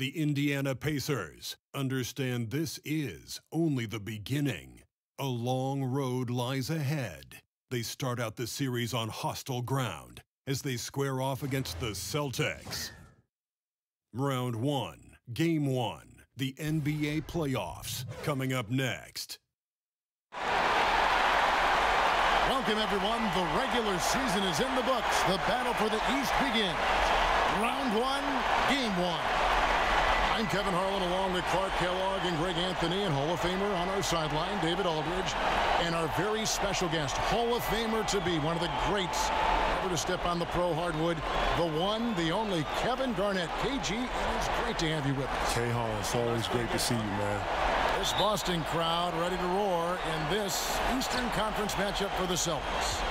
the Indiana Pacers understand this is only the beginning. A long road lies ahead. They start out the series on hostile ground as they square off against the Celtics. Round 1, Game 1, the NBA playoffs, coming up next. Welcome, everyone. The regular season is in the books. The battle for the East begins. Round 1, Game 1. I'm Kevin Harlan, along with Clark Kellogg and Greg Anthony, and Hall of Famer on our sideline, David Aldridge, and our very special guest, Hall of Famer to be, one of the greats ever to step on the pro hardwood, the one, the only, Kevin Garnett. KG, it is great to have you with us. K-Hall, it's always great to see you, man. This Boston crowd ready to roar in this Eastern Conference matchup for the Celtics.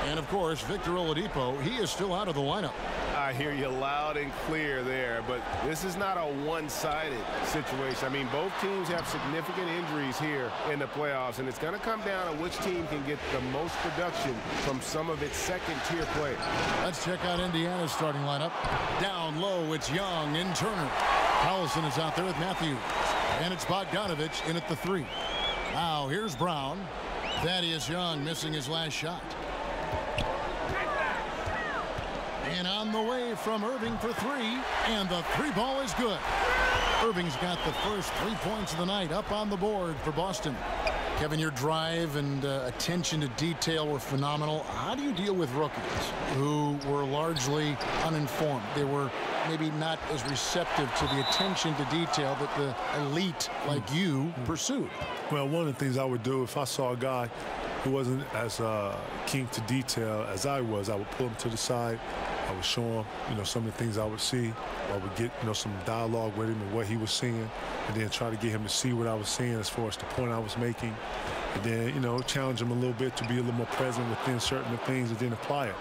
And, of course, Victor Oladipo, he is still out of the lineup. I hear you loud and clear there, but this is not a one-sided situation. I mean, both teams have significant injuries here in the playoffs, and it's going to come down to which team can get the most production from some of its second-tier players. Let's check out Indiana's starting lineup. Down low, it's Young and Turner. Collison is out there with Matthews. And it's Bogdanovich in at the 3. Now, here's Brown. Thaddeus Young missing his last shot. And on the way from Irving for 3, and the 3 ball is good. Irving's got the first 3 points of the night up on the board for Boston. Kevin, your drive and attention to detail were phenomenal. How do you deal with rookies who were largely uninformed? They were maybe not as receptive to the attention to detail that the elite like you pursued. Well, one of the things I would do if I saw a guy who wasn't as keen to detail as I was, I would pull him to the side. I would show him, some of the things I would see. I would get, some dialogue with him and what he was seeing, and then try to get him to see what I was seeing as far as the point I was making. And then, challenge him a little bit to be a little more present within certain things and then apply it.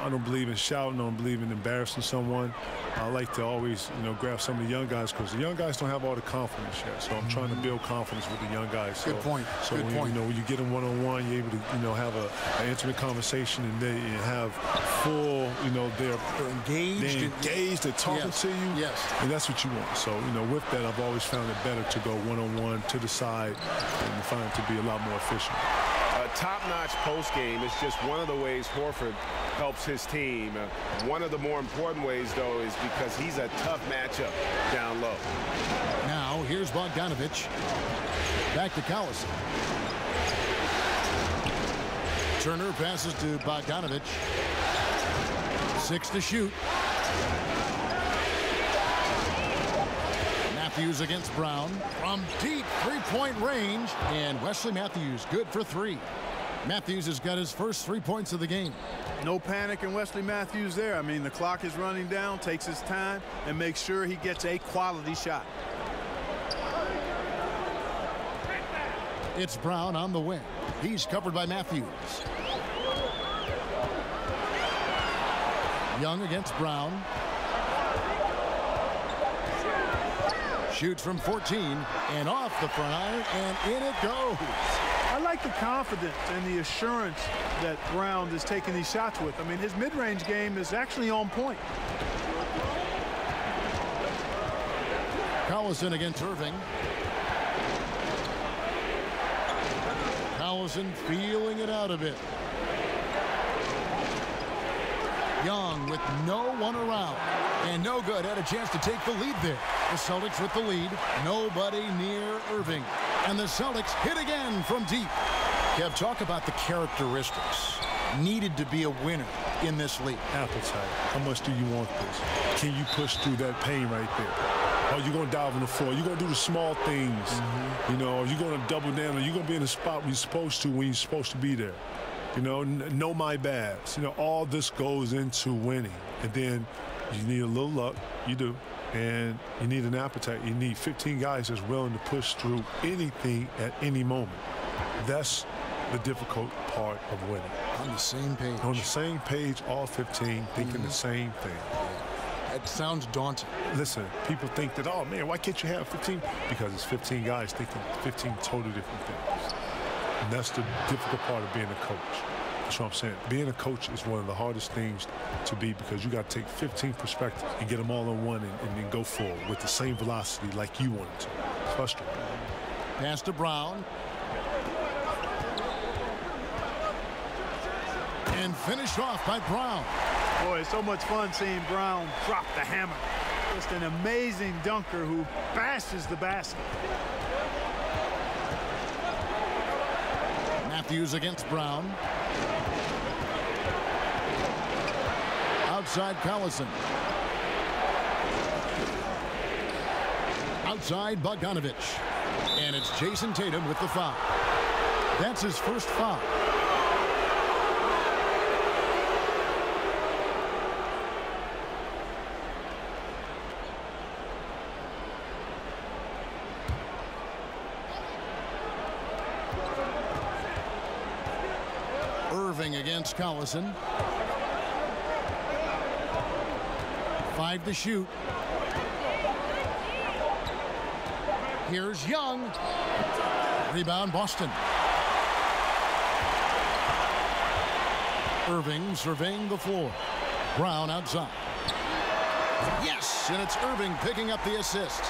I don't believe in shouting. I don't believe in embarrassing someone. I like to always, grab some of the young guys because the young guys don't have all the confidence yet. So I'm trying to build confidence with the young guys. Good point. So Good point. When you get them one-on-one, you're able to, have an intimate conversation and they have full, they're engaged, they're talking to you. Yes. And that's what you want. So, with that, I've always found it better to go one-on-one to the side and find it to be a lot more efficient. A top-notch postgame is just one of the ways Horford helps his team. One of the more important ways, though, is because he's a tough matchup down low. Now, here's Bogdanovich. Back to Collison. Turner passes to Bogdanovich. 6 to shoot. Matthews against Brown from deep three-point range, and Wesley Matthews good for 3. Matthews has got his first 3 points of the game. No panic in Wesley Matthews there. I mean, the clock is running down, takes his time, and makes sure he gets a quality shot. It's Brown on the wing. He's covered by Matthews. Young against Brown. Shoots from 14 and off the front iron, and in it goes. I like the confidence and the assurance that Brown is taking these shots with. I mean, his mid-range game is actually on point. Collison against Irving. Collison feeling it out a bit. Young with no one around. And no good. Had a chance to take the lead there. The Celtics with the lead. Nobody near Irving. And the Celtics hit again from deep. Kev, talk about the characteristics needed to be a winner in this league. Appetite. How much do you want this? Can you push through that pain right there? Are you going to dive on the floor? You're going to do the small things. Are you going to double down? Are you going to be in the spot where you're supposed to when you're supposed to be there? Know my bads. All this goes into winning. And then you need a little luck. You do. And you need an appetite. You need 15 guys that's willing to push through anything at any moment. That's the difficult part of winning. On the same page. On the same page, all 15 thinking the same thing. That sounds daunting. Listen, people think that, oh, man, why can't you have 15? Because it's 15 guys thinking 15 totally different things. And that's the difficult part of being a coach. That's what I'm saying. Being a coach is one of the hardest things to be because you got to take 15 perspectives and get them all in one and then go forward with the same velocity like you wanted to. It's frustrating. Pass to Brown. And finished off by Brown. Boy, it's so much fun seeing Brown drop the hammer. Just an amazing dunker who bashes the basket. Matthews against Brown. Outside Collison. Outside Bogdanovich. And it's Jason Tatum with the foul. That's his first foul. Irving against Collison. 5 to shoot. Here's Young. Rebound Boston. Irving surveying the floor. Brown outside. Yes, and it's Irving picking up the assist.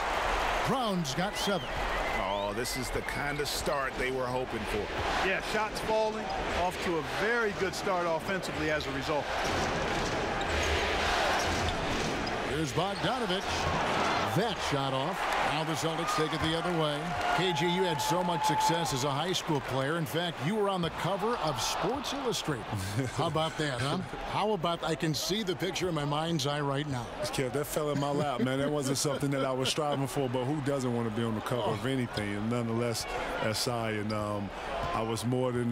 Brown's got 7. Oh, this is the kind of start they were hoping for. Yeah, shots falling, off to a very good start offensively as a result. Here's Bogdanovich. That shot off. Now the Celtics take it the other way. KG, you had so much success as a high school player. In fact, you were on the cover of Sports Illustrated. How about that, huh? How about I can see the picture in my mind's eye right now. Kid, that fell in my lap, man. That wasn't something that I was striving for, but who doesn't want to be on the cover of anything? And nonetheless, SI, and I was more than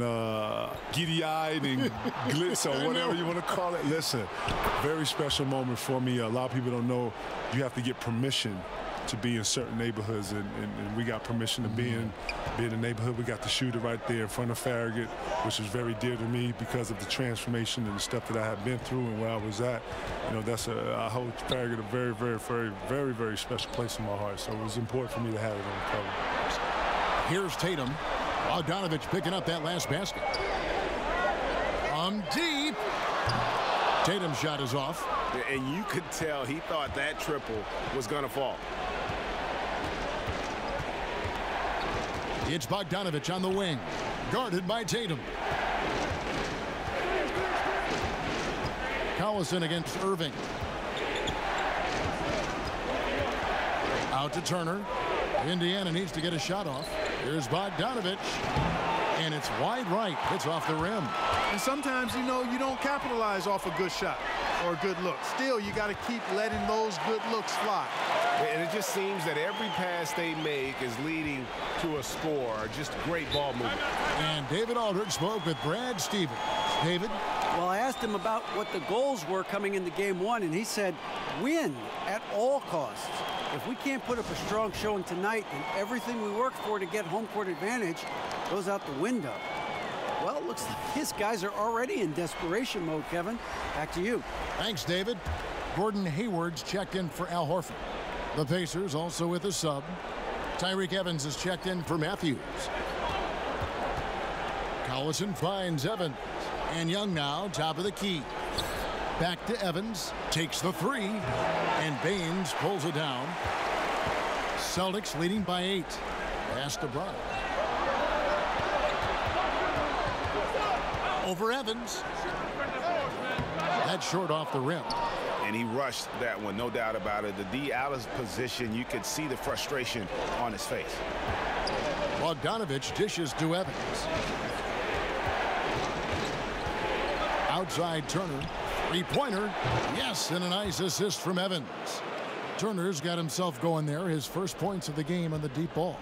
giddy-eyed and glitz or whatever you want to call it. Listen, very special moment for me. A lot of people don't know you have to get permission to be in certain neighborhoods, and we got permission to be in the neighborhood. We got the shooter right there in front of Farragut, which is very dear to me because of the transformation and the stuff that I have been through and where I was at. You know, I hold Farragut a very, very, very, very, very special place in my heart. So it was important for me to have it on the cover. Here's Tatum. Bogdanovich picking up that last basket. From deep. Tatum's shot is off. And you could tell he thought that triple was going to fall. It's Bogdanovich on the wing, guarded by Tatum. Collison against Irving. Out to Turner. Indiana needs to get a shot off. Here's Bogdanovich. And it's wide right. It's off the rim. And sometimes, you know, you don't capitalize off a good shot or a good look. Still, you got to keep letting those good looks fly. And it just seems that every pass they make is leading to a score. Just great ball movement. And David Aldridge spoke with Brad Stevens. David? Well, I asked him about what the goals were coming into game 1, and he said, win at all costs. If we can't put up a strong showing tonight, and everything we worked for to get home court advantage goes out the window. Well, it looks like his guys are already in desperation mode, Kevin. Back to you. Thanks, David. Gordon Hayward's checked in for Al Horford. The Pacers also with a sub. Tyreke Evans is checked in for Matthews. Collison finds Evans. And Young now, top of the key. Back to Evans. Takes the 3. And Baines pulls it down. Celtics leading by 8. Pass to Brown. Over Evans. That's short off the rim. And he rushed that one, no doubt about it. The D out of position, you could see the frustration on his face. Bogdanovich dishes to Evans. Outside Turner. 3-pointer. Yes, and a nice assist from Evans. Turner's got himself going there. His first points of the game on the deep ball.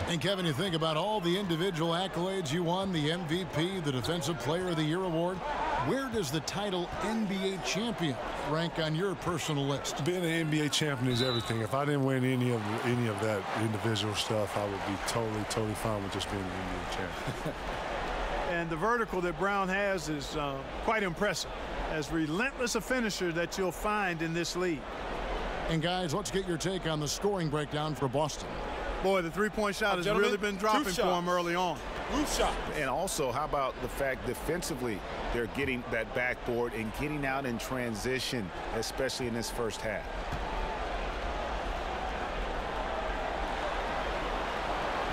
And Kevin, you think about all the individual accolades you won, the MVP, the Defensive Player of the Year award. Where does the title NBA champion rank on your personal list? Being an NBA champion is everything. If I didn't win any of that individual stuff, I would be totally fine with just being an NBA champion. And the vertical that Brown has is quite impressive. As relentless a finisher that you'll find in this league. And guys, let's get your take on the scoring breakdown for Boston. Boy, the three-point shot has really been dropping for him early on. Roof shot. And also, how about the fact defensively they're getting that backboard and getting out in transition, especially in this first half.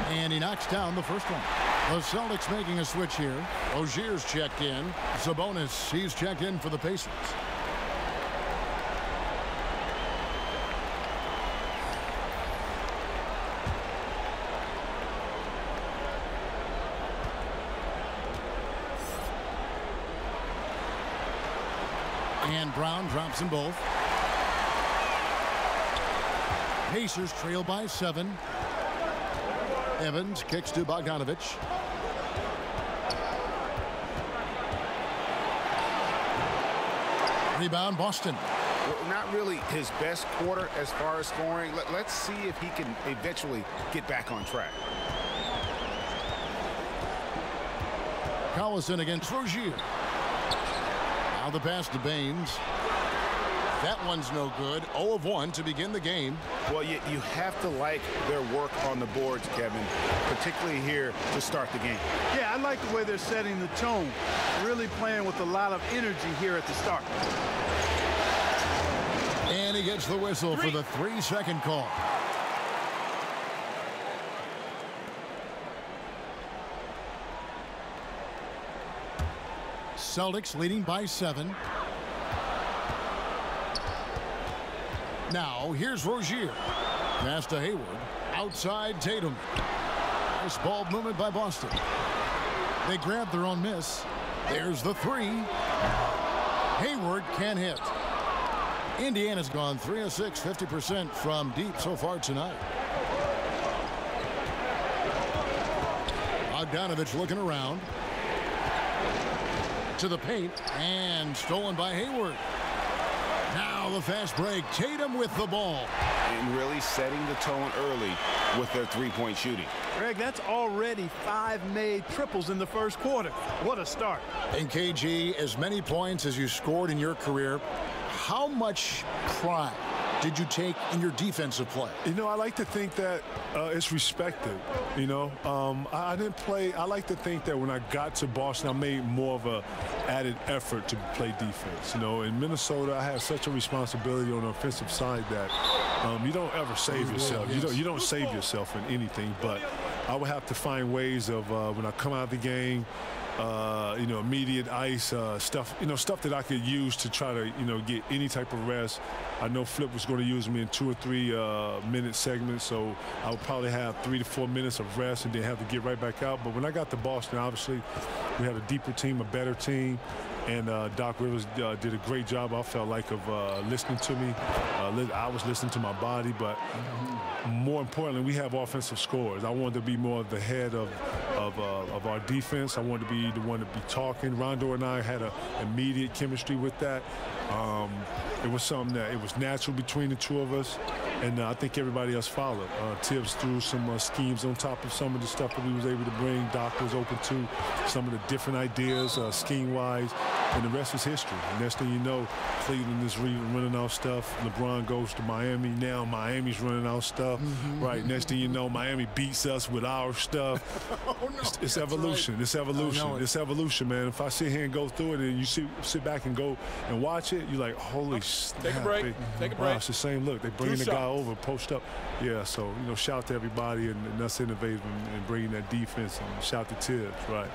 And he knocks down the first one. The Celtics making a switch here. Rozier's checked in. Sabonis, he's checked in for the Pacers. And Brown drops them both. Pacers trail by 7. Evans kicks to Bogdanovich. Rebound, Boston. Well, not really his best quarter as far as scoring. Let's see if he can eventually get back on track. Collison against Rozier. Now the pass to Baines. That one's no good. 0 of 1 to begin the game. Well, you have to like their work on the boards, Kevin, particularly here to start the game. Yeah, I like the way they're setting the tone. Really playing with a lot of energy here at the start. And he gets the whistle for the 3-second call. Celtics leading by 7. Now, here's Rozier. Pass to Hayward. Outside Tatum. Nice ball movement by Boston. They grab their own miss. There's the 3. Hayward can't hit. Indiana's gone 3 of 6, 50% from deep so far tonight. Bogdanovich looking around. To the paint. And stolen by Hayward. Now the fast break. Tatum with the ball. And really setting the tone early with their three-point shooting. Greg, that's already 5 made triples in the first quarter. What a start. And KG, as many points as you scored in your career, how much pride did you take in your defensive play? You know, I like to think that it's respected. You know, I didn't play. I like to think that when I got to Boston, I made more of a added effort to play defense. You know, in Minnesota, I had such a responsibility on the offensive side that you don't ever save yourself. You don't save yourself in anything. But I would have to find ways of when I come out of the game. You know, immediate ice stuff, you know, stuff that I could use to try to, you know, get any type of rest. I know Flip was going to use me in 2 or 3 minute segments, so I would probably have 3 to 4 minutes of rest and then have to get right back out. But when I got to Boston, obviously, we had a deeper team, a better team, and Doc Rivers did a great job, I felt like, of listening to me. I was listening to my body, but more importantly, we have offensive scores. I wanted to be more of the head of our defense. I wanted to be the one to be talking. Rondo and I had an immediate chemistry with that. It was something that it was natural between the two of us, and I think everybody else followed. Tibbs threw some schemes on top of some of the stuff that we was able to bring. Doc was open to some of the different ideas scheme-wise, and the rest is history. And next thing you know, Cleveland is running out stuff. LeBron goes to Miami. Now Miami's running out stuff. Right, next thing you know, Miami beats us with our stuff. Oh, no, it's evolution. Right. It's evolution. It's evolution, man. If I sit here and go through it and you sit back and go and watch it, you're like, holy snap. Take a break. Take a break. Wow, it's the same look. They're bringing the guy over, post up. Yeah, so, you know, shout out to everybody and us innovating and bringing that defense, and shout out to Tibbs, right.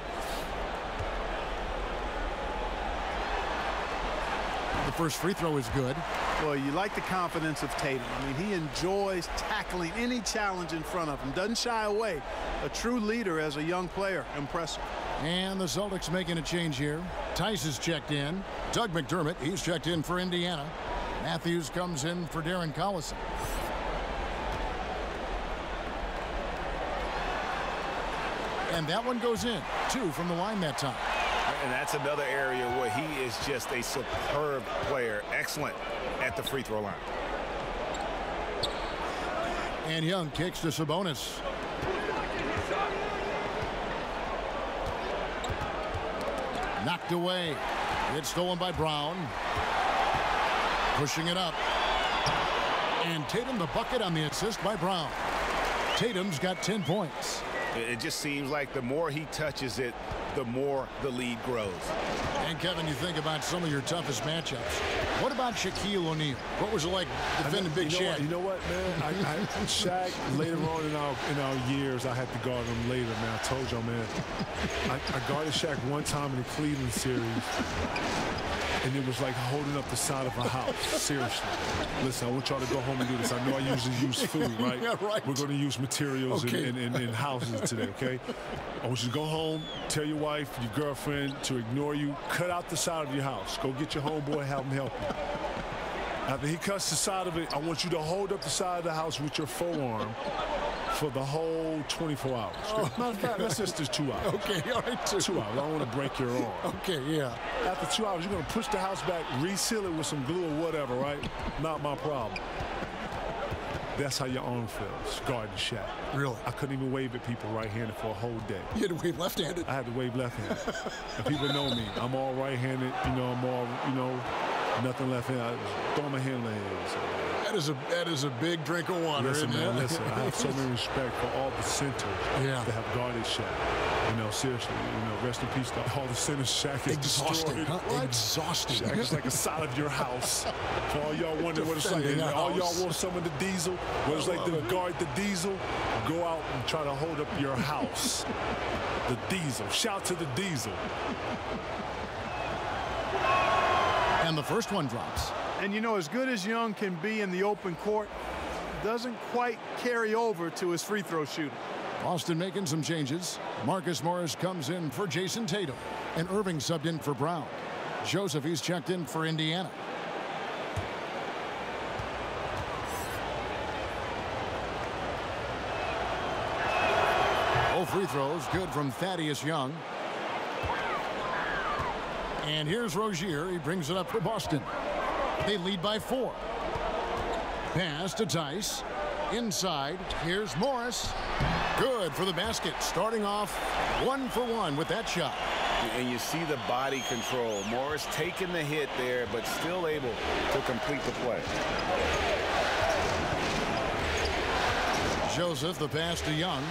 The first free throw is good. Well, you like the confidence of Tatum. I mean, he enjoys tackling any challenge in front of him. Doesn't shy away. A true leader as a young player. Impressive. And the Celtics making a change here. Tice is checked in. Doug McDermott, he's checked in for Indiana. Matthews comes in for Darren Collison. And that one goes in. 2 from the line that time. And that's another area where he is just a superb player. Excellent at the free throw line. And Young kicks to Sabonis. Knocked away. It's stolen by Brown. Pushing it up. And Tatum the bucket on the assist by Brown. Tatum's got 10 points. It just seems like the more he touches it, the more the lead grows. And, Kevin, you think about some of your toughest matchups. What about Shaquille O'Neal? What was it like defending Big Shaq? You know what, man? Shaq, later on in our years, I had to guard him later, man. I told y'all, man. I guarded Shaq one time in the Cleveland series. And it was like holding up the side of a house. Seriously. Listen, I want y'all to go home and do this. I know I usually use food, right? Yeah, right. We're going to use materials in houses today, okay? I want you to go home, tell your wife, your girlfriend to ignore you. Cut out the side of your house. Go get your homeboy, have him help you. After he cuts the side of it, I want you to hold up the side of the house with your forearm for the whole 24 hours. Oh, matter of fact, let's just do 2 hours. Okay, all right. 2 hours. I don't want to break your arm. Okay, yeah. After 2 hours, you're going to push the house back, reseal it with some glue or whatever, right? Not my problem. That's how your arm feels, guarding Shaq. Really? I couldn't even wave at people right-handed for a whole day. You had to wave left-handed? I had to wave left-handed. And people know me. I'm all right-handed. I'm all, nothing left-handed. I throw my hand legs. That is a big drink of water, Listen, isn't man, it? listen. I have so much respect for all the centers that have guarded Shaq. Seriously, rest in peace to all the centers Shaq is exhausting, destroyed. huh? Exhausting. Shaq is like a side of your house. For all y'all wondering what it's like, and all y'all want some of the diesel, what it's like to guard the diesel, go out and try to hold up your house. The diesel. Shout to the diesel. And the first one drops. And, as good as Young can be in the open court, doesn't quite carry over to his free throw shooting. Boston making some changes. Marcus Morris comes in for Jason Tatum. And Irving subbed in for Brown. Joseph, he's checked in for Indiana. All free throws good from Thaddeus Young. And here's Rozier. He brings it up for Boston. They lead by 4. Pass to Tice. Inside. Here's Morris. Good for the basket. Starting off 1 for 1 with that shot. And you see the body control. Morris taking the hit there, but still able to complete the play. Joseph, the pass to Young.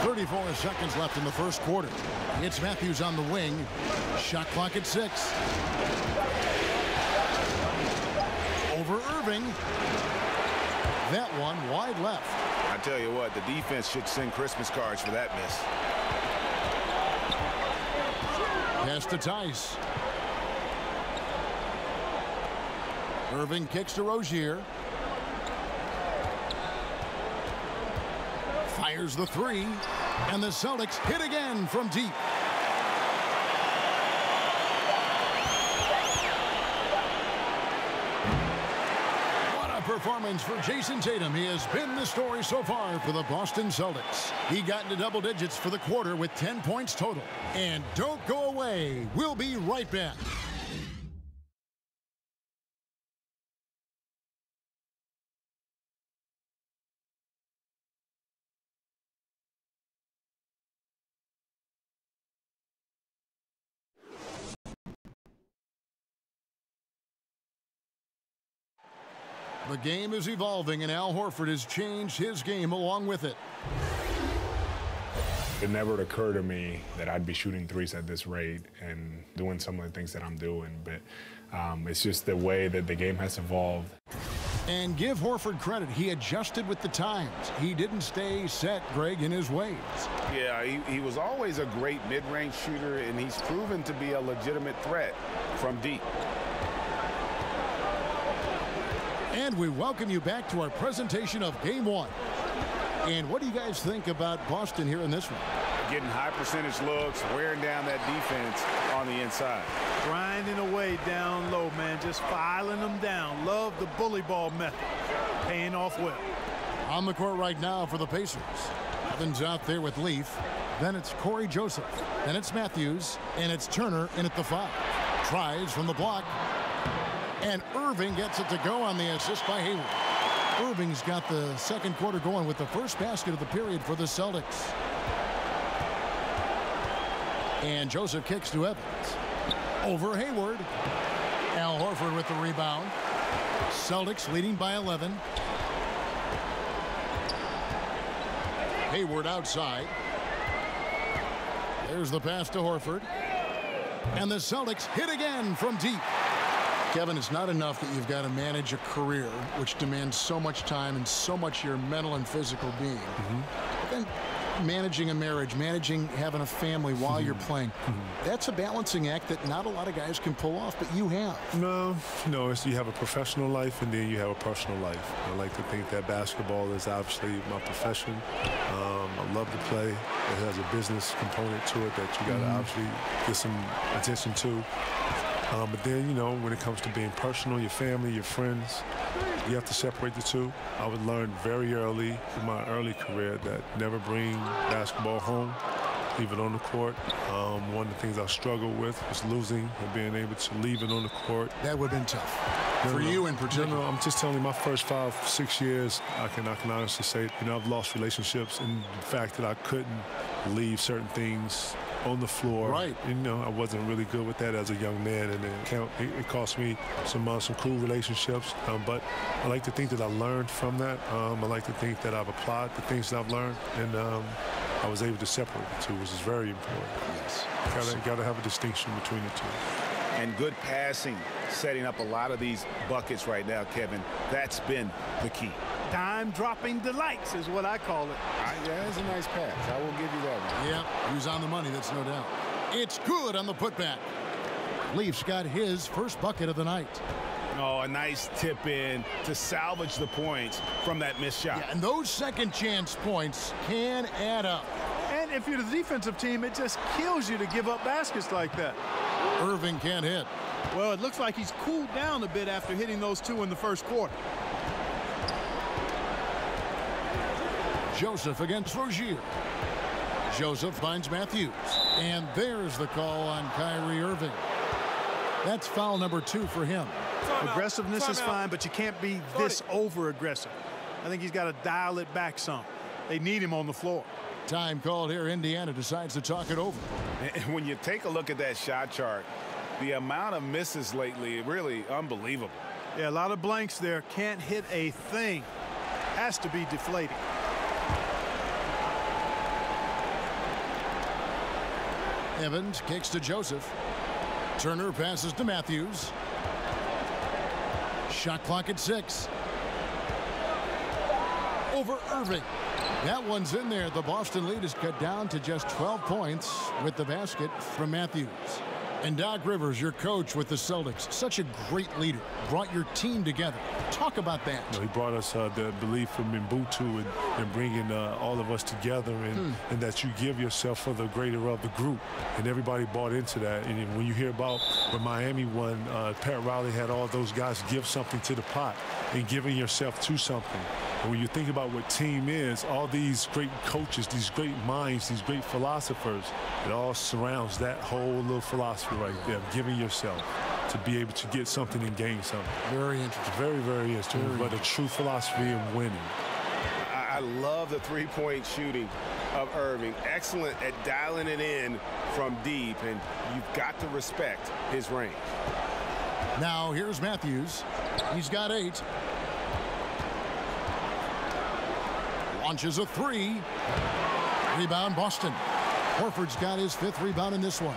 34 seconds left in the first quarter. It's Matthews on the wing. Shot clock at 6. Over Irving. That one wide left. I tell you what, the defense should send Christmas cards for that miss. Pass to Tice. Irving kicks to Rozier. Fires the 3. And the Celtics hit again from deep. What a performance for Jason Tatum. He has been the story so far for the Boston Celtics. He got into double digits for the quarter with 10 points total. And don't go away. We'll be right back. The game is evolving, and Al Horford has changed his game along with it. It never occurred to me that I'd be shooting threes at this rate and doing some of the things that I'm doing, but it's just the way that the game has evolved. And give Horford credit. He adjusted with the times. He didn't stay set, Greg, in his ways. Yeah, he was always a great mid-range shooter, and he's proven to be a legitimate threat from deep. And we welcome you back to our presentation of Game 1. And what do you guys think about Boston here in this one? Getting high percentage looks, wearing down that defense on the inside. Grinding away down low, man. Just filing them down. Love the bully ball method. Paying off well. On the court right now for the Pacers. Evans out there with Leaf. Then it's Corey Joseph. Then it's Matthews. And it's Turner in at the 5. Tries from the block. And Irving gets it to go on the assist by Hayward. Irving's got the second quarter going with the first basket of the period for the Celtics. And Joseph kicks to Evans. Over Hayward. Al Horford with the rebound. Celtics leading by 11. Hayward outside. There's the pass to Horford. And the Celtics hit again from deep. Kevin, it's not enough that you've got to manage a career which demands so much time and so much your mental and physical being. But then managing a marriage, managing having a family while you're playing, that's a balancing act that not a lot of guys can pull off, but you have. No, you have a professional life and then you have a personal life. I like to think that basketball is obviously my profession. I love to play. It has a business component to it that you got to obviously get some attention to. But then, when it comes to being personal, your family, your friends, you have to separate the two. I would learn very early in my early career that never bring basketball home, even on the court. One of the things I struggled with was losing and being able to leave it on the court. That would have been tough. For you in particular. No, I'm just telling you, my first 5-6 years, I can honestly say, I've lost relationships, and the fact that I couldn't leave certain things on the floor. Right. I wasn't really good with that as a young man, and it cost me some cool relationships. But I like to think that I learned from that. I like to think that I've applied the things that I've learned, and I was able to separate the two, which is very important. Yes. Got to have a distinction between the two. And good passing, setting up a lot of these buckets right now, Kevin. That's been the key. Dime-dropping delights is what I call it. Yeah, that's a nice pass. I will give you that one. Yeah, he was on the money, that's no doubt. It's good on the putback. Leafs got his first bucket of the night. Oh, a nice tip in to salvage the points from that missed shot. Yeah, and those second chance points can add up. And if you're the defensive team, it just kills you to give up baskets like that. Irving can't hit. Well, it looks like he's cooled down a bit after hitting those two in the first quarter. Joseph against Rozier. Joseph finds Matthews. And there's the call on Kyrie Irving. That's foul number 2 for him. Aggressiveness is fine, but you can't be this over-aggressive. I think he's got to dial it back some. They need him on the floor. Time called here. Indiana decides to talk it over. And when you take a look at that shot chart, the amount of misses lately, really unbelievable. Yeah, a lot of blanks there. Can't hit a thing. Has to be deflating. Evans kicks to Joseph. Turner passes to Matthews. Shot clock at 6. Over Irving. That one's in there. The Boston lead is cut down to just 12 points with the basket from Matthews. And Doc Rivers, your coach with the Celtics, such a great leader, brought your team together. Talk about that. He brought us the belief from Mbutu and bringing all of us together, and that you give yourself for the greater of the group. And everybody bought into that. And when you hear about when Miami won, Pat Riley had all those guys give something to the pot and giving yourself to something. And when you think about what team is, all these great coaches, these great minds, these great philosophers, it all surrounds that whole little philosophy right there, giving yourself to be able to get something and gain something. Very interesting. Very, very interesting. But a true philosophy in winning. I love the three-point shooting of Irving. Excellent at dialing it in from deep, and you've got to respect his range. Now here's Matthews. He's got 8. Launches a 3. Rebound Boston. Horford's got his 5th rebound in this one.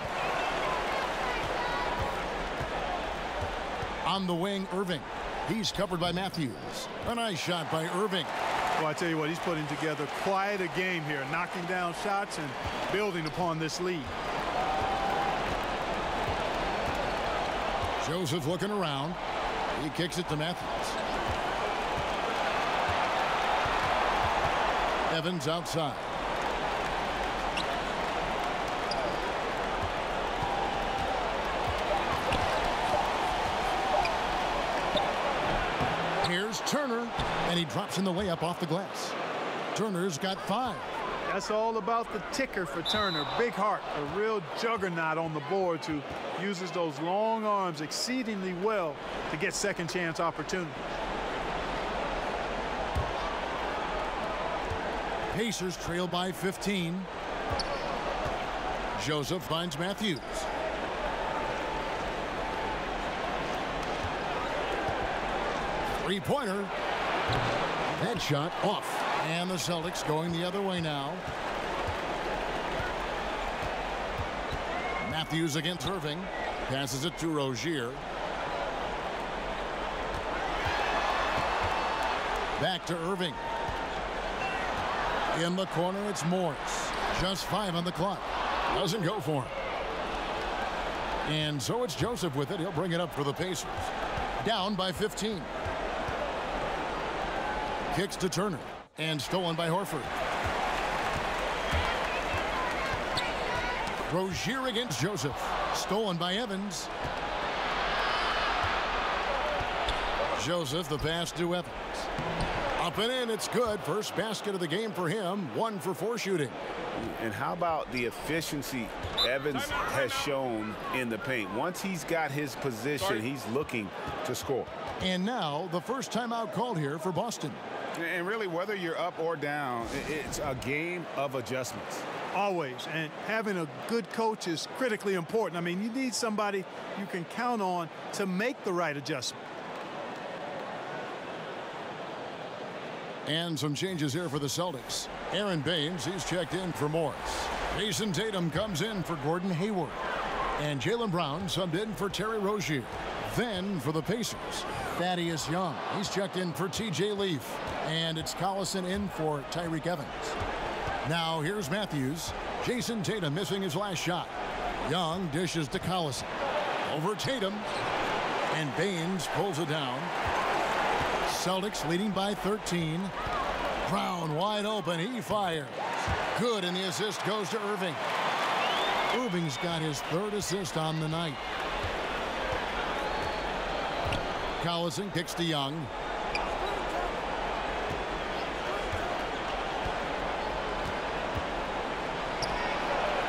On the wing, Irving. He's covered by Matthews. A nice shot by Irving. Well, I tell you what, he's putting together quite a game here, knocking down shots and building upon this lead. Joseph looking around. He kicks it to Matthews. Evans outside. Here's Turner, and he drops in the layup off the glass. Turner's got 5. That's all about the ticker for Turner. Big heart, a real juggernaut on the boards who uses those long arms exceedingly well to get second chance opportunities. Pacers trail by 15. Joseph finds Matthews. Three-pointer. That shot off. And the Celtics going the other way now. Matthews against Irving. Passes it to Rozier. Back to Irving. In the corner, it's Morris. Just 5 on the clock. Doesn't go for him. And so it's Joseph with it. He'll bring it up for the Pacers. Down by 15. Kicks to Turner. And stolen by Horford. Rozier against Joseph. Stolen by Evans. Joseph, the pass to Evans. Up and in, it's good. First basket of the game for him. 1 for 4 shooting. And how about the efficiency Evans has shown in the paint? Once he's got his position, he's looking to score. And now the first timeout called here for Boston. And really, whether you're up or down, it's a game of adjustments. Always. And having a good coach is critically important. I mean, you need somebody you can count on to make the right adjustment. And some changes here for the Celtics. Aaron Baines, he's checked in for Morris. Jason Tatum comes in for Gordon Hayward. And Jaylen Brown subbed in for Terry Rozier. Then for the Pacers, Thaddeus Young. He's checked in for T.J. Leaf. And it's Collison in for Tyreek Evans. Now here's Matthews. Jason Tatum missing his last shot. Young dishes to Collison. Over Tatum. And Baines pulls it down. Celtics leading by 13. Brown wide open. He fires. Good, and the assist goes to Irving. Irving's got his 3rd assist on the night. Collison kicks to Young.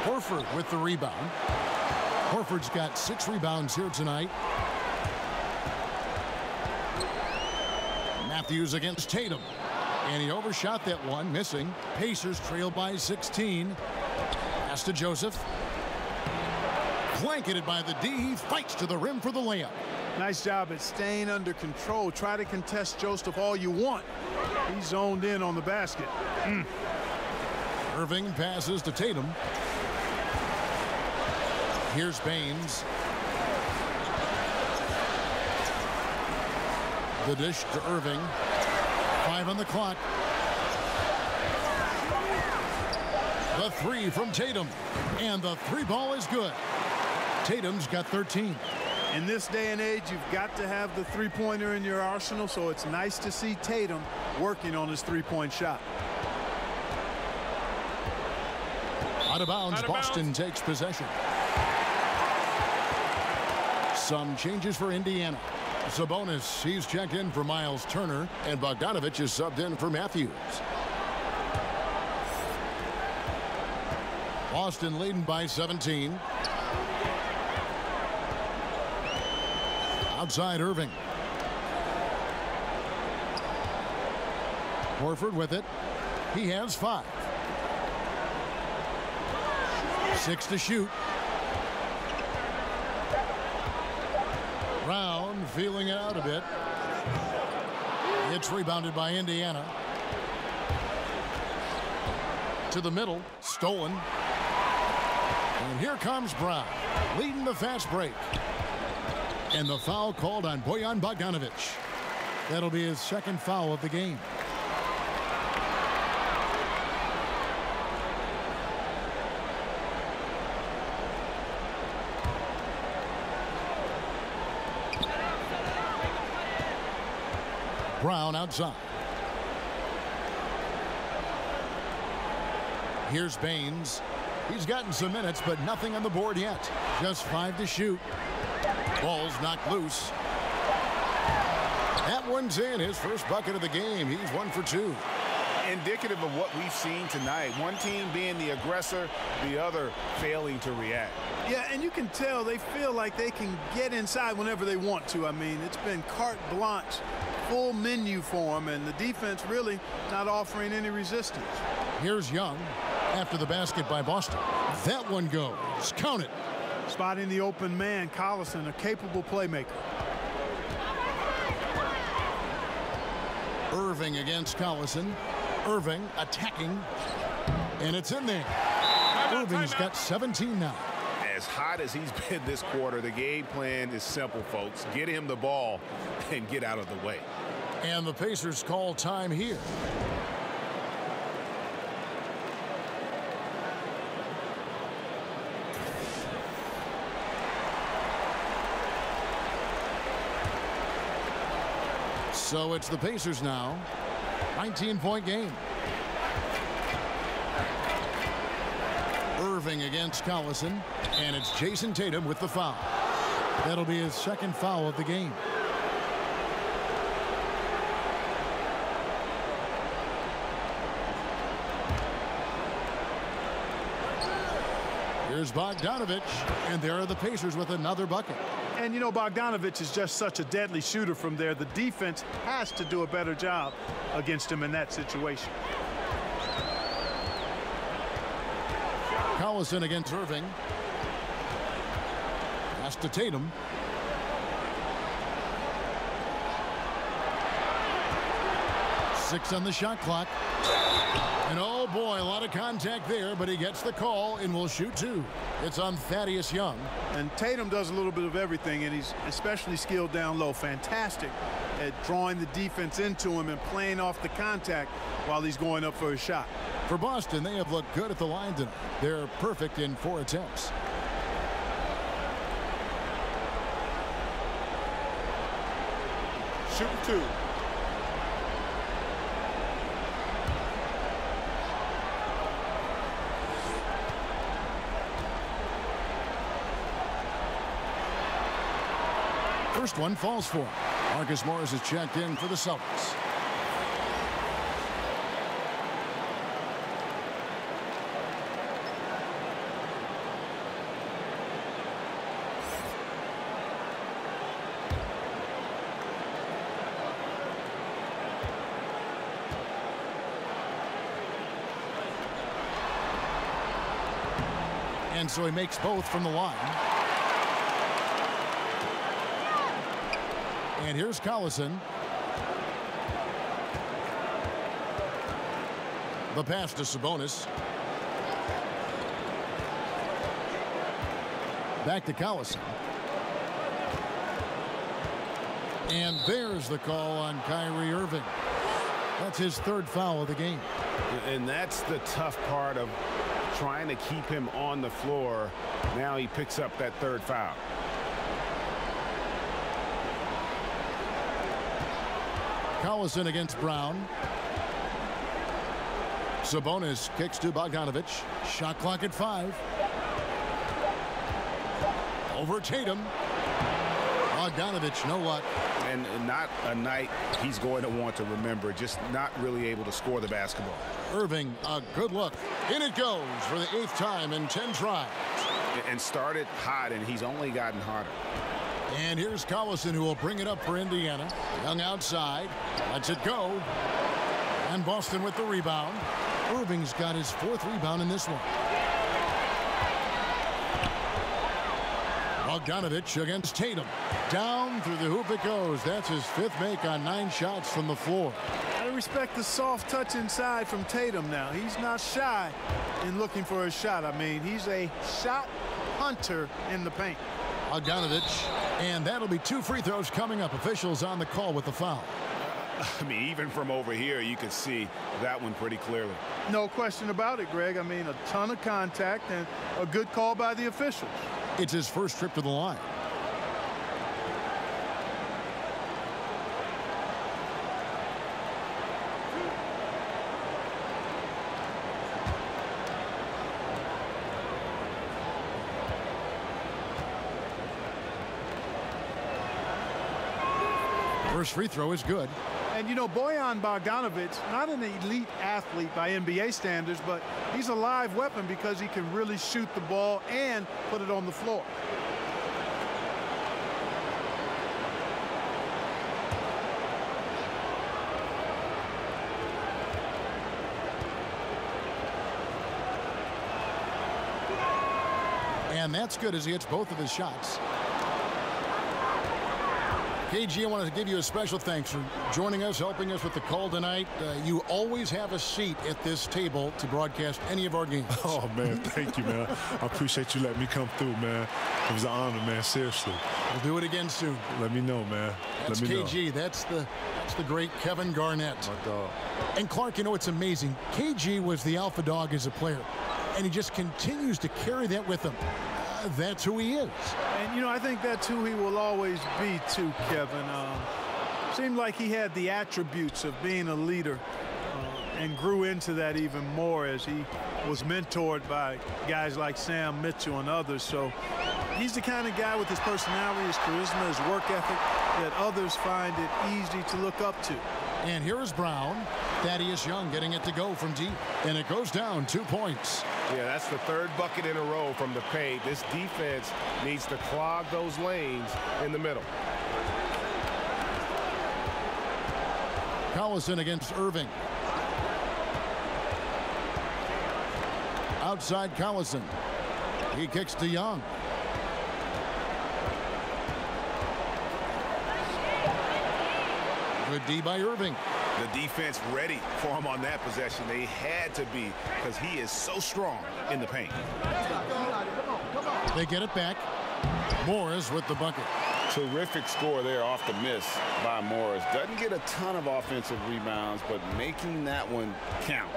Horford with the rebound. Horford's got 6 rebounds here tonight. Matthews against Tatum. And he overshot that one, missing. Pacers trail by 16. Pass to Joseph. Blanketed by the D. He fights to the rim for the layup. Nice job at staying under control. Try to contest Joseph all you want. He's zoned in on the basket. Irving passes to Tatum. Here's Baines. The dish to Irving. 5 on the clock. The 3 from Tatum. And the 3 ball is good. Tatum's got 13. In this day and age, you've got to have the three-pointer in your arsenal, so it's nice to see Tatum working on his three-point shot. Out of bounds, Boston takes possession. Some changes for Indiana. Sabonis, he's checked in for Miles Turner, and Bogdanovich is subbed in for Matthews. Boston leading by 17. Outside Irving. Horford with it. He has 5. 6 to shoot. Brown feeling it out a bit. It's rebounded by Indiana. To the middle. Stolen. And here comes Brown, leading the fast break. And the foul called on Bojan Bogdanovich. That'll be his 2nd foul of the game. Brown outside. Here's Baines. He's gotten some minutes, but nothing on the board yet. Just 5 to shoot. Ball's knocked loose. That one's in. His first bucket of the game. He's 1 for 2. Indicative of what we've seen tonight. One team being the aggressor, the other failing to react. Yeah, and you can tell they feel like they can get inside whenever they want to. I mean, it's been carte blanche, full menu for them, and the defense really not offering any resistance. Here's Young after the basket by Boston. That one goes. Count it. Spotting the open man, Collison, a capable playmaker. Irving against Collison. Irving attacking, and it's in there. Irving's got 17 now. As hot as he's been this quarter, the game plan is simple, folks. Get him the ball and get out of the way. And the Pacers call time here. So it's the Pacers now. 19-point game. Irving against Collison, and it's Jason Tatum with the foul. That'll be his second foul of the game. Here's Bogdanovich, and there are the Pacers with another bucket. And, you know, Bogdanovich is just such a deadly shooter from there. The defense has to do a better job against him in that situation. Collison against Irving. Pass to Tatum. Six on the shot clock. And oh boy, a lot of contact there, but he gets the call and will shoot two. It's on Thaddeus Young. And Tatum does a little bit of everything, and he's especially skilled down low. Fantastic at drawing the defense into him and playing off the contact while he's going up for a shot. For Boston, they have looked good at the line tonight. They're perfect in 4 attempts. Shoot two. First one falls for him. Marcus Morris is checked in for the Celtics. And so he makes both from the line. And here's Collison. The pass to Sabonis. Back to Collison. And there's the call on Kyrie Irving. That's his third foul of the game. And that's the tough part of trying to keep him on the floor. Now he picks up that third foul. Collison against Brown. Sabonis kicks to Bogdanovich. Shot clock at 5. Over Tatum. Bogdanovich, no luck. And not a night he's going to want to remember. Just not really able to score the basketball. Irving, a good look. In it goes for the 8th time in 10 tries. And started hot, and he's only gotten hotter. And here's Collison, who will bring it up for Indiana. Young outside. Lets it go. And Boston with the rebound. Irving's got his 4th rebound in this one. Bogdanovich against Tatum. Down through the hoop it goes. That's his 5th make on 9 shots from the floor. I respect the soft touch inside from Tatum now. He's not shy in looking for a shot. I mean, he's a shot hunter in the paint. Bogdanovich, and that'll be 2 free throws coming up. Officials on the call with the foul. I mean, even from over here, you can see that one pretty clearly. No question about it, Greg. I mean, a ton of contact and a good call by the officials. It's his first trip to the line. First free throw is good. And, you know, Bojan Bogdanovic, not an elite athlete by NBA standards, but he's a live weapon because he can really shoot the ball and put it on the floor. And that's good as he hits both of his shots. KG, I want to give you a special thanks for joining us, helping us with the call tonight. You always have a seat at this table to broadcast any of our games. Oh, man, thank you, man. I appreciate you letting me come through, man. It was an honor, man, seriously. We'll do it again soon. Let me know, man. That's Let me KG. know. That's the great Kevin Garnett. My dog. And Clark, you know, it's amazing. KG was the alpha dog as a player, and he just continues to carry that with him. That's who he is. And, you know, I think that's who he will always be, too, Kevin. Seemed like he had the attributes of being a leader and grew into that even more as he was mentored by guys like Sam Mitchell and others. So he's the kind of guy with his personality, his charisma, his work ethic that others find it easy to look up to. And here is Brown. Thaddeus Young getting it to go from deep. And it goes down 2 points. Yeah, that's the third bucket in a row from the paint. This defense needs to clog those lanes in the middle. Collison against Irving. Outside Collison. He kicks to Young. Good D by Irving. The defense ready for him on that possession. They had to be, because he is so strong in the paint. They get it back. Morris with the bucket. Terrific score there off the miss by Morris. Doesn't get a ton of offensive rebounds, but making that one count.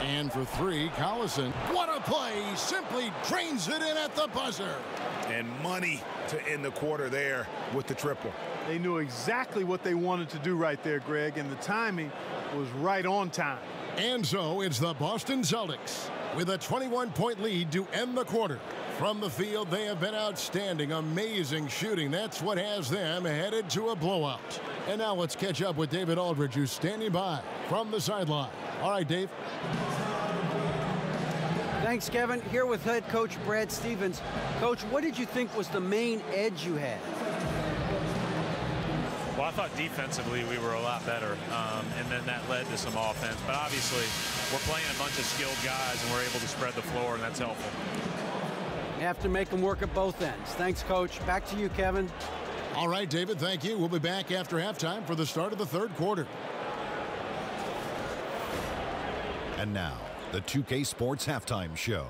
And for 3, Collison. What a play! Simply drains it in at the buzzer. And money to end the quarter there with the triple. They knew exactly what they wanted to do right there, Greg, and the timing was right on time. And so it's the Boston Celtics with a 21-point lead to end the quarter. From the field, they have been outstanding. Amazing shooting. That's what has them headed to a blowout. And now let's catch up with David Aldridge, who's standing by from the sideline. All right, Dave. Thanks, Kevin. Here with head coach Brad Stevens. Coach, what did you think was the main edge you had? Well, I thought defensively we were a lot better, and then that led to some offense. But obviously, we're playing a bunch of skilled guys, and we're able to spread the floor, and that's helpful. You have to make them work at both ends. Thanks, Coach. Back to you, Kevin. All right, David, thank you. We'll be back after halftime for the start of the third quarter. And now, the 2K Sports Halftime Show.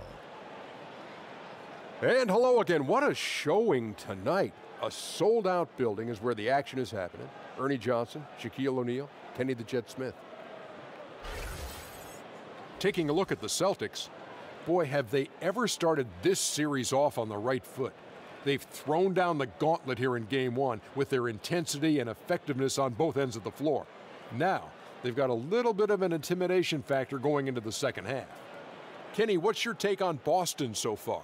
And hello again. What a showing tonight. A sold-out building is where the action is happening. Ernie Johnson, Shaquille O'Neal, Kenny the Jet Smith. Taking a look at the Celtics, boy, have they ever started this series off on the right foot. They've thrown down the gauntlet here in Game 1 with their intensity and effectiveness on both ends of the floor. Now, they've got a little bit of an intimidation factor going into the second half. Kenny, what's your take on Boston so far?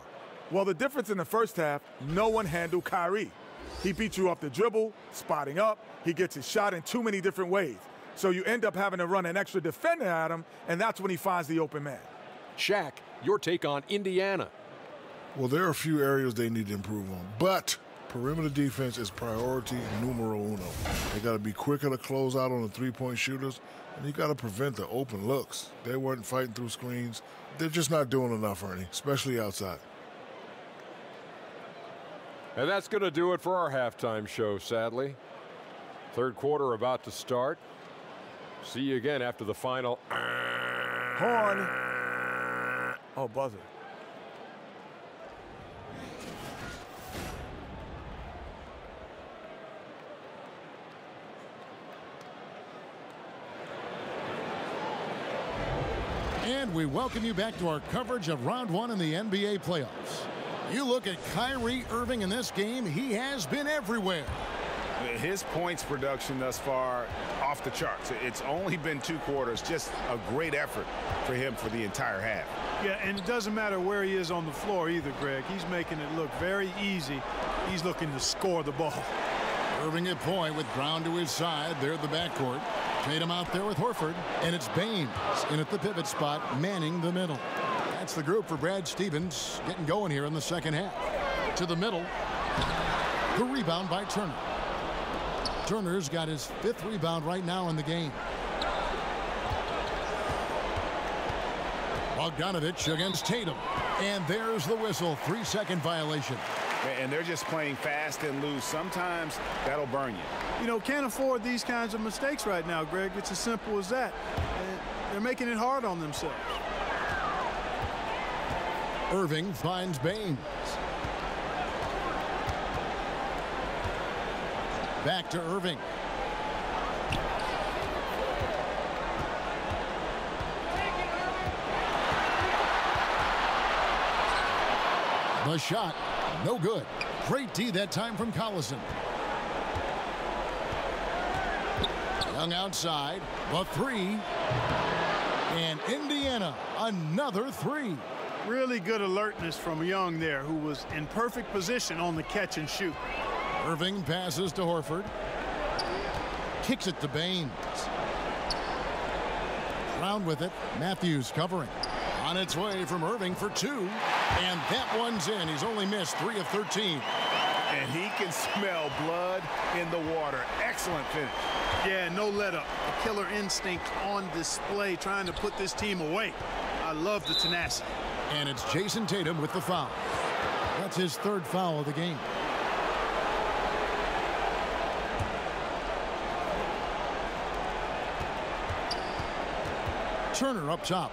Well, the difference in the first half, no one handled Kyrie. He beat you off the dribble, spotting up. He gets his shot in too many different ways. So you end up having to run an extra defender at him, and that's when he finds the open man. Shaq, your take on Indiana. Well, there are a few areas they need to improve on, but perimeter defense is priority numero uno. They got to be quicker to close out on the three-point shooters, and you got to prevent the open looks. They weren't fighting through screens. They're just not doing enough, Ernie, especially outside. And that's going to do it for our halftime show, sadly. Third quarter about to start. See you again after the final. Horn. Oh, buzzer. And we welcome you back to our coverage of round 1 in the NBA playoffs. You look at Kyrie Irving in this game, he has been everywhere. His points production thus far off the charts. It's only been 2 quarters. Just a great effort for him for the entire half. Yeah, and it doesn't matter where he is on the floor either, Greg. He's making it look very easy. He's looking to score the ball. Irving at point with Brown to his side. There at the backcourt. Tatum out there with Horford. And it's Baines in at the pivot spot, manning the middle. That's the group for Brad Stevens getting going here in the second half. To the middle. The rebound by Turner. Turner's got his 5th rebound right now in the game. Bogdanovich against Tatum. And there's the whistle. 3-second violation. And they're just playing fast and loose. Sometimes that'll burn you. You know, can't afford these kinds of mistakes right now, Greg. It's as simple as that. They're making it hard on themselves. Irving finds Baines. Back to Irving. The shot, no good. Great D that time from Collison. Young outside, the three. And Indiana, another three. Really good alertness from Young there, who was in perfect position on the catch and shoot. Irving passes to Horford. Kicks it to Baines. Round with it. Matthews covering. On its way from Irving for two. And that one's in. He's only missed 3 of 13. And he can smell blood in the water. Excellent finish. Yeah, no let up. A killer instinct on display, trying to put this team away. I love the tenacity. And it's Jason Tatum with the foul. That's his 3rd foul of the game. Turner up top.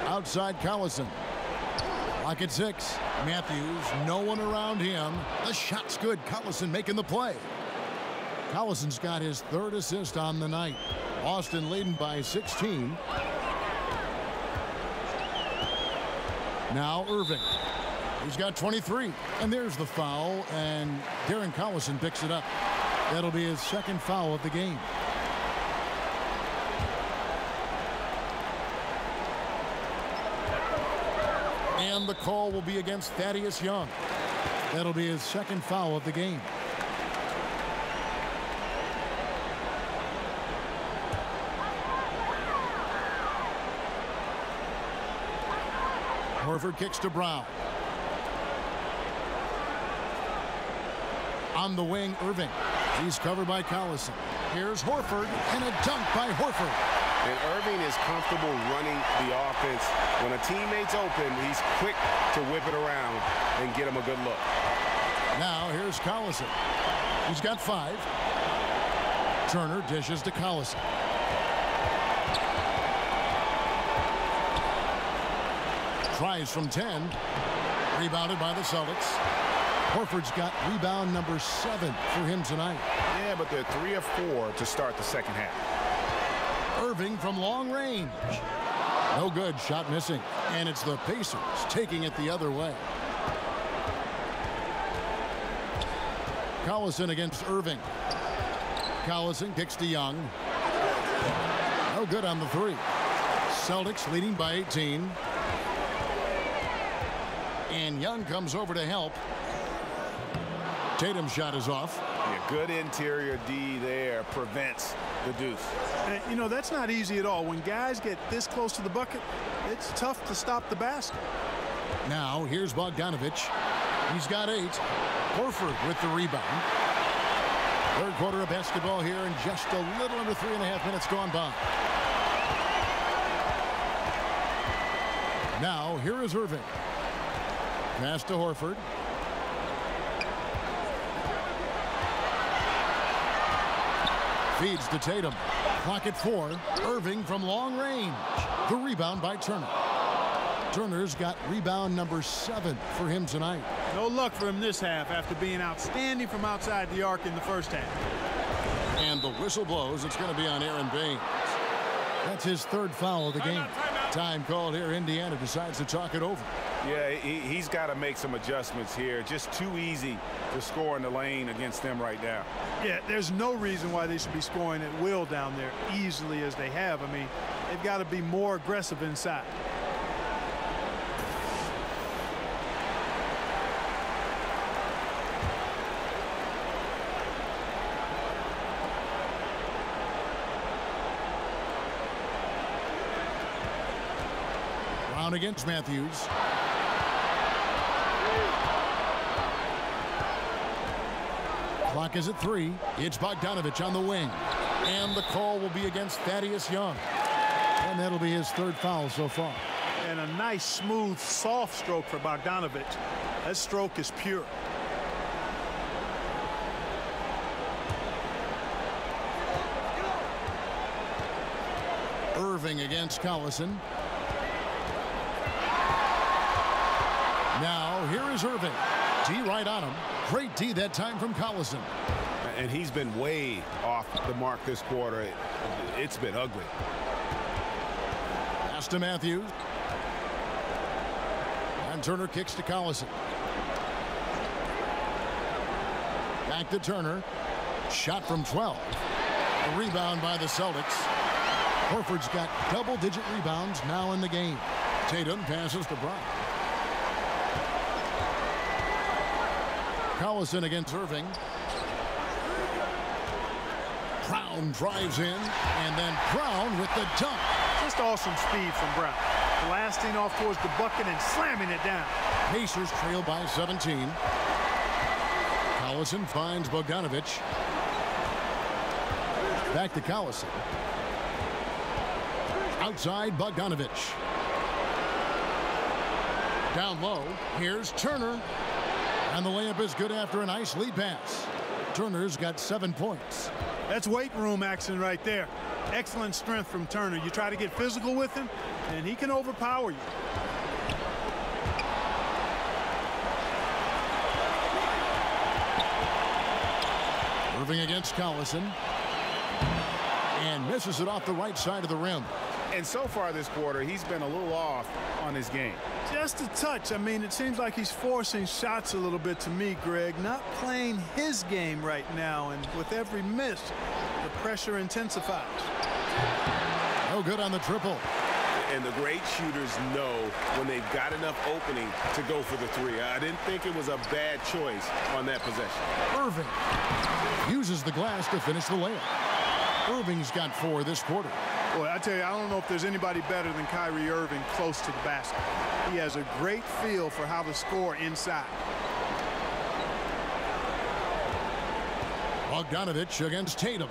Outside Collison. Lock at 6. Matthews, no one around him. The shot's good. Collison making the play. Collison's got his 3rd assist on the night. Boston leading by 16. Now Irving. He's got 23. And there's the foul, and Darren Collison picks it up. That'll be his 2nd foul of the game. And the call will be against Thaddeus Young. That'll be his 2nd foul of the game. Horford kicks to Brown. On the wing, Irving. He's covered by Collison. Here's Horford, and a dunk by Horford. And Irving is comfortable running the offense. When a teammate's open, he's quick to whip it around and get him a good look. Now here's Collison. He's got 5. Turner dishes to Collison. Tries from 10. Rebounded by the Celtics. Horford's got rebound number 7 for him tonight. Yeah, but they're 3 of 4 to start the 2nd half. Irving from long range. No good. Shot missing. And it's the Pacers taking it the other way. Collison against Irving. Collison kicks to Young. No good on the 3. Celtics leading by 18. And Young comes over to help. Tatum's shot is off. Yeah, good interior D there. Prevents the deuce. And, you know, that's not easy at all. When guys get this close to the bucket, it's tough to stop the basket. Now, here's Bogdanovich. He's got 8. Horford with the rebound. 3rd quarter of basketball here, and just a little under 3.5 minutes gone by. Now, here is Irving. Pass to Horford. Feeds to Tatum. Clock at 4. Irving from long range. The rebound by Turner. Turner's got rebound number 7 for him tonight. No luck for him this half after being outstanding from outside the arc in the 1st half. And the whistle blows. It's going to be on Aaron Baines. That's his 3rd foul of the game. Time called here. Indiana decides to talk it over. Yeah, he's got to make some adjustments here. Just too easy to score in the lane against them right now. Yeah, there's no reason why they should be scoring at will down there easily as they have. I mean, they've got to be more aggressive inside. Brown against Matthews. Clock is at 3. It's Bogdanovich on the wing. And the call will be against Thaddeus Young. And that'll be his 3rd foul so far. and a nice, smooth, soft stroke for Bogdanovich. That stroke is pure. Irving against Collison. Now, here is Irving. D right on him. Great D that time from Collison. And he's been way off the mark this quarter. It's been ugly. Pass to Matthews. And Turner kicks to Collison. Back to Turner. Shot from 12. A rebound by the Celtics. Horford's got double-digit rebounds now in the game. Tatum passes to Brown. Collison against Irving. Brown drives in, and then Brown with the dunk. Just awesome speed from Brown. Blasting off towards the bucket and slamming it down. Pacers trail by 17. Collison finds Bogdanovich. Back to Collison. Outside Bogdanovich. Down low, here's Turner. And the layup is good after a nice lead pass. Turner's got 7 points. That's weight room action right there. Excellent strength from Turner. You try to get physical with him, and he can overpower you. Irving against Collison. And misses it off the right side of the rim. And so far this quarter, he's been a little off on his game. Just a touch. I mean, it seems like he's forcing shots a little bit to me, Greg. Not playing his game right now, and with every miss, the pressure intensifies. No good on the triple. And the great shooters know when they've got enough opening to go for the three. I didn't think it was a bad choice on that possession. Irving uses the glass to finish the layup. Irving's got 4 this quarter. Boy, I tell you, I don't know if there's anybody better than Kyrie Irving close to the basket. He has a great feel for how to score inside. Bogdanovich against Tatum.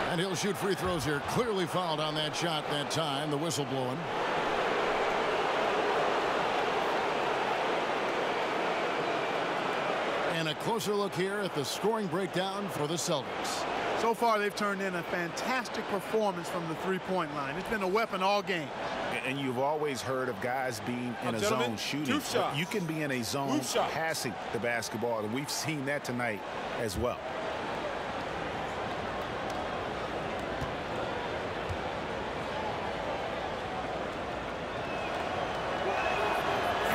And he'll shoot free throws here. Clearly fouled on that shot that time. The whistle blowing. And a closer look here at the scoring breakdown for the Celtics. So far, they've turned in a fantastic performance from the three-point line. It's been a weapon all game. And you've always heard of guys being in a zone shooting. You can be in a zone passing the basketball, and we've seen that tonight as well.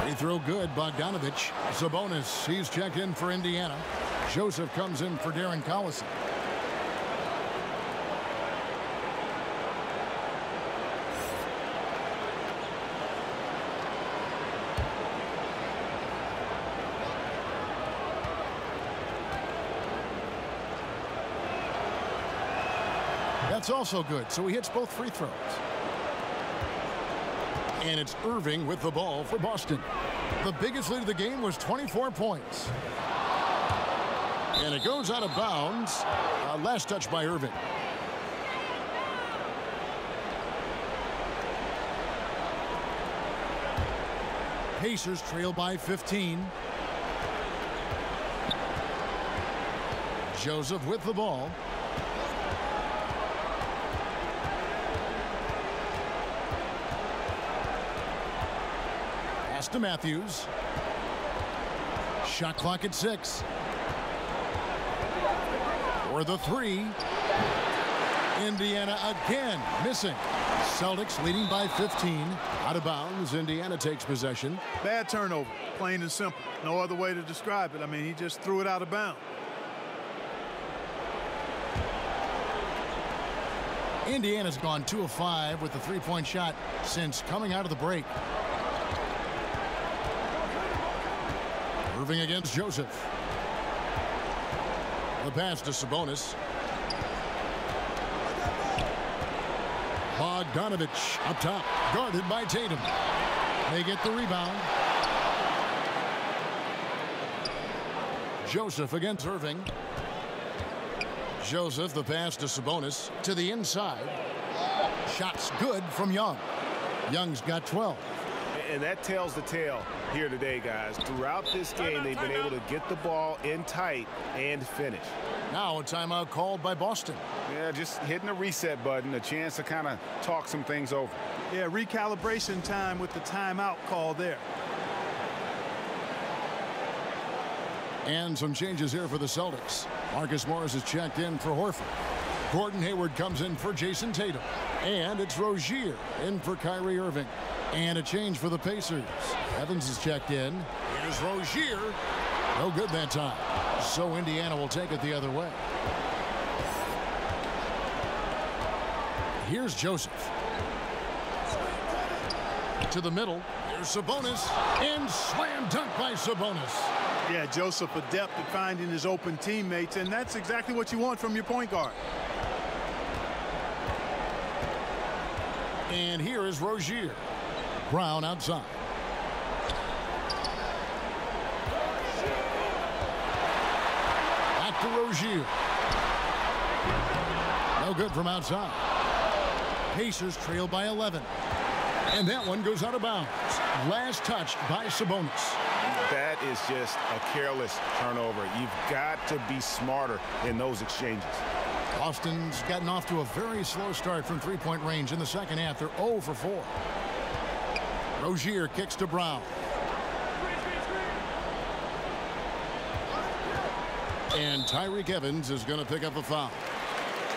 Free throw good. Bogdanovich. Sabonis, he's checked in for Indiana. Joseph comes in for Darren Collison. That's also good, so he hits both free throws. And it's Irving with the ball for Boston. The biggest lead of the game was 24 points. And it goes out of bounds. Last touch by Irving. Pacers trail by 15. Joseph with the ball. To Matthews. Shot clock at 6. For the 3. Indiana again missing. Celtics leading by 15. Out of bounds. Indiana takes possession. Bad turnover. Plain and simple. No other way to describe it. I mean, he just threw it out of bounds. Indiana's gone 2 of 5 with the three-point shot since coming out of the break. Irving against Joseph. The pass to Sabonis. Bogdanovich up top, guarded by Tatum. They get the rebound. Joseph against Irving. Joseph, the pass to Sabonis to the inside. Shots good from Young. Young's got 12. And that tells the tale here today, guys. Throughout this game, they've been able to get the ball in tight and finish. Now a timeout called by Boston. Yeah, just hitting the reset button, a chance to kind of talk some things over. Yeah, recalibration time with the timeout call there. And some changes here for the Celtics. Marcus Morris is checked in for Horford. Gordon Hayward comes in for Jason Tatum. And it's Rozier in for Kyrie Irving. And a change for the Pacers. Evans is checked in. Here's Rozier. No good that time. So Indiana will take it the other way. Here's Joseph. To the middle. Here's Sabonis. And slam dunk by Sabonis. Yeah, Joseph adept at finding his open teammates, and that's exactly what you want from your point guard. And here is Rozier. Brown outside. Back to Rozier. No good from outside. Pacers trail by 11. And that one goes out of bounds. Last touch by Sabonis. That is just a careless turnover. You've got to be smarter in those exchanges. Boston's gotten off to a very slow start from three-point range in the second half. They're 0 for 4. Rozier kicks to Brown. And Tyreke Evans is going to pick up a foul.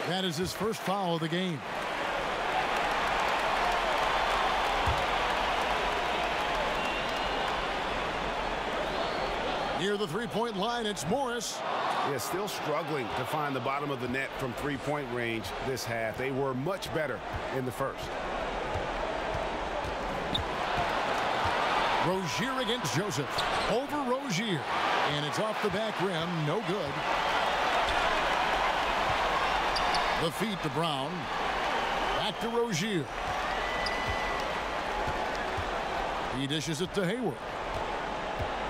That is his first foul of the game. Near the three-point line, it's Morris. Yeah, still struggling to find the bottom of the net from three-point range this half. They were much better in the first. Rozier against Joseph. Over Rozier. And it's off the back rim. No good. The feet to Brown. Back to Rozier. He dishes it to Hayward.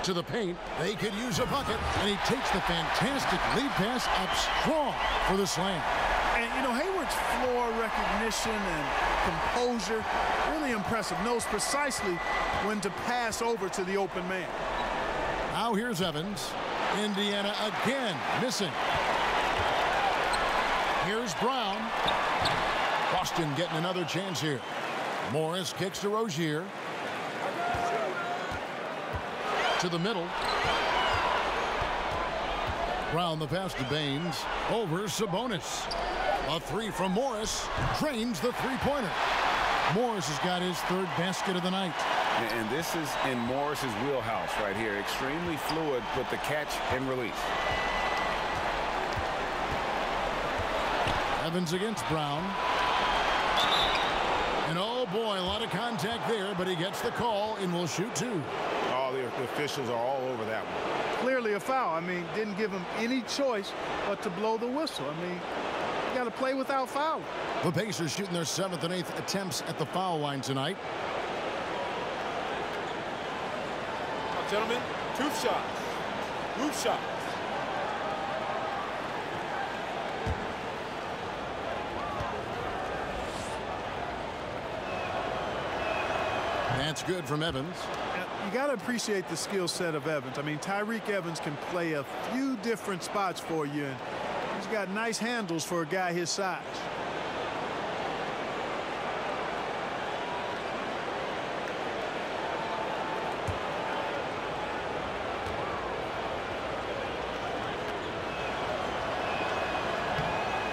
To the paint. They could use a bucket. And he takes the fantastic lead pass up strong for the slam. And, you know, Hayward's floor recognition and composure, really impressive. Knows precisely when to pass over to the open man. Now here's Evans. Indiana again missing. Here's Brown. Boston getting another chance here. Morris kicks to Rozier. To the middle. Brown the pass to Baines. Over Sabonis. A three from Morris. Drains the three-pointer. Morris has got his third basket of the night. And this is in Morris's wheelhouse right here. Extremely fluid with the catch and release. Evans against Brown. And oh boy, a lot of contact there, but he gets the call and will shoot two. Oh, the officials are all over that one. Clearly a foul. I mean, didn't give him any choice but to blow the whistle. I mean, you got to play without fouling. The Pacers shooting their 7th and 8th attempts at the foul line tonight. Gentlemen, two shots. Move shots. That's good from Evans. You got to appreciate the skill set of Evans. I mean, Tyreke Evans can play a few different spots for you, and he's got nice handles for a guy his size.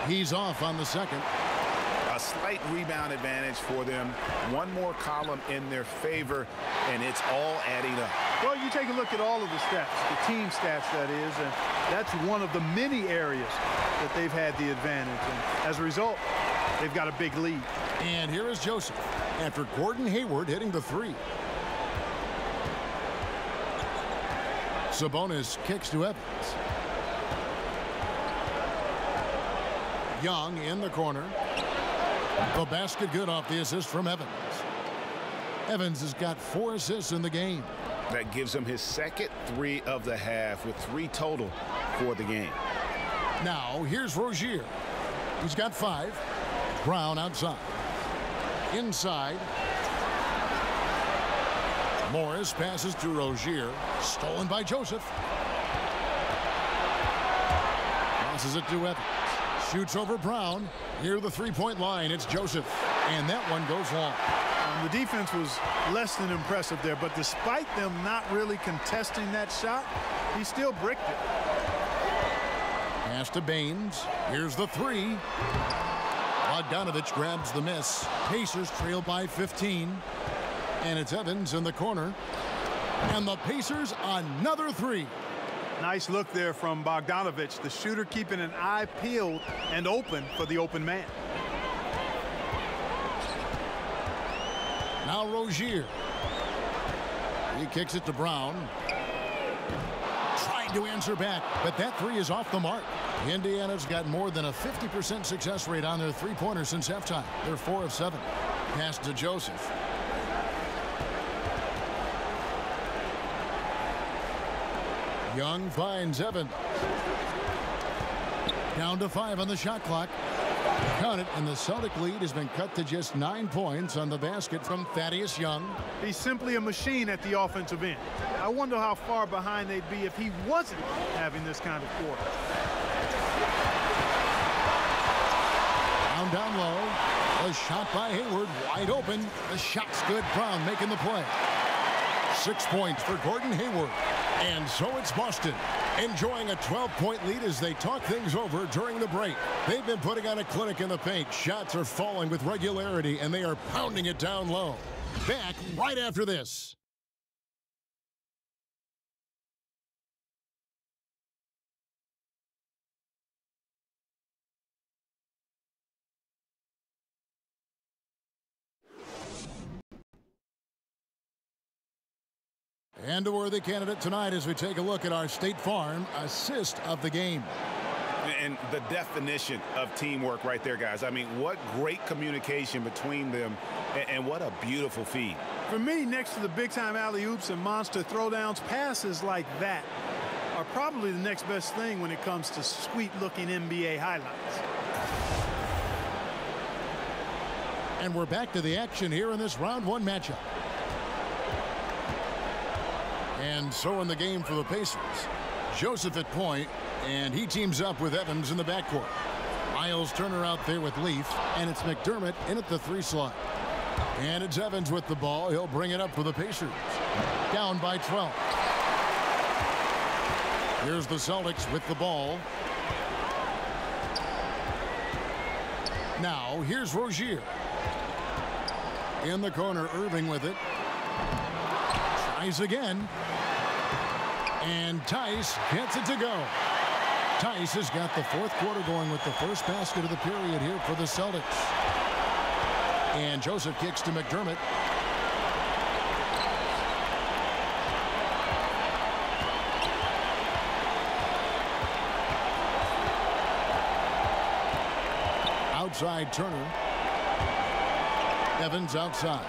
He's off on the second. A slight rebound advantage for them. One more column in their favor, and it's all adding up. Well, you take a look at all of the stats, the team stats, that is, and that's one of the many areas that they've had the advantage. And as a result, they've got a big lead. And here is Joseph after Gordon Hayward hitting the three. Sabonis kicks to Evans. Young in the corner. The basket good off the assist from Evans. Evans has got 4 assists in the game. That gives him his second 3 of the half with 3 total for the game. Now here's Rozier. He's got 5. Brown outside. Inside. Morris passes to Rozier. Stolen by Joseph. Passes it to Evans. Shoots over Brown. Near the three-point line, it's Joseph. And that one goes long. The defense was less than impressive there, but despite them not really contesting that shot, he still bricked it. Pass to Baines. Here's the three. Bogdanovich grabs the miss. Pacers trail by 15. And it's Evans in the corner. And the Pacers another three. Nice look there from Bogdanovich, the shooter keeping an eye peeled and open for the open man. Now Rozier. He kicks it to Brown. Trying to answer back, but that three is off the mark. Indiana's got more than a 50% success rate on their three-pointers since halftime. They're 4 of 7. Pass to Joseph. Young finds Evans. Down to 5 on the shot clock. Count it, and the Celtic lead has been cut to just 9 points on the basket from Thaddeus Young. He's simply a machine at the offensive end. I wonder how far behind they'd be if he wasn't having this kind of quarter. Down low. A shot by Hayward, wide open. The shot's good. Brown making the play. 6 points for Gordon Hayward. And so it's Boston, enjoying a 12-point lead as they talk things over during the break. They've been putting on a clinic in the paint. Shots are falling with regularity, and they are pounding it down low. Back right after this. And a worthy candidate tonight as we take a look at our State Farm assist of the game. And the definition of teamwork right there, guys. I mean, what great communication between them, and what a beautiful feed. For me, next to the big-time alley-oops and monster throwdowns, passes like that are probably the next best thing when it comes to sweet-looking NBA highlights. And we're back to the action here in this round 1 matchup. And so in the game for the Pacers, Joseph at point, and he teams up with Evans in the backcourt. Miles Turner out there with Leaf, and it's McDermott in at the 3 slot. And it's Evans with the ball. He'll bring it up for the Pacers. Down by 12. Here's the Celtics with the ball. Now here's Rozier. In the corner, Irving with it. Tries again. And Tice gets it to go. Tice has got the 4th quarter going with the first basket of the period here for the Celtics. And Joseph kicks to McDermott. Outside Turner. Evans outside.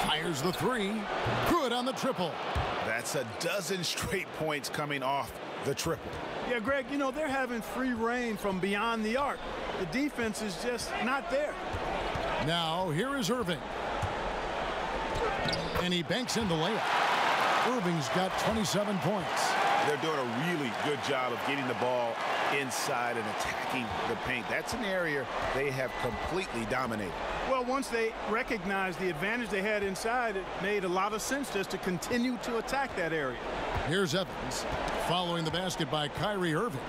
Fires the 3. Good on the triple. That's a dozen straight points coming off the triple. Yeah, Greg, you know, they're having free reign from beyond the arc. The defense is just not there. Now, here is Irving. And he banks in the layup. Irving's got 27 points. They're doing a really good job of getting the ball inside and attacking the paint. That's an area they have completely dominated. Well, once they recognized the advantage they had inside, it made a lot of sense just to continue to attack that area. Here's Evans, following the basket by Kyrie Irving.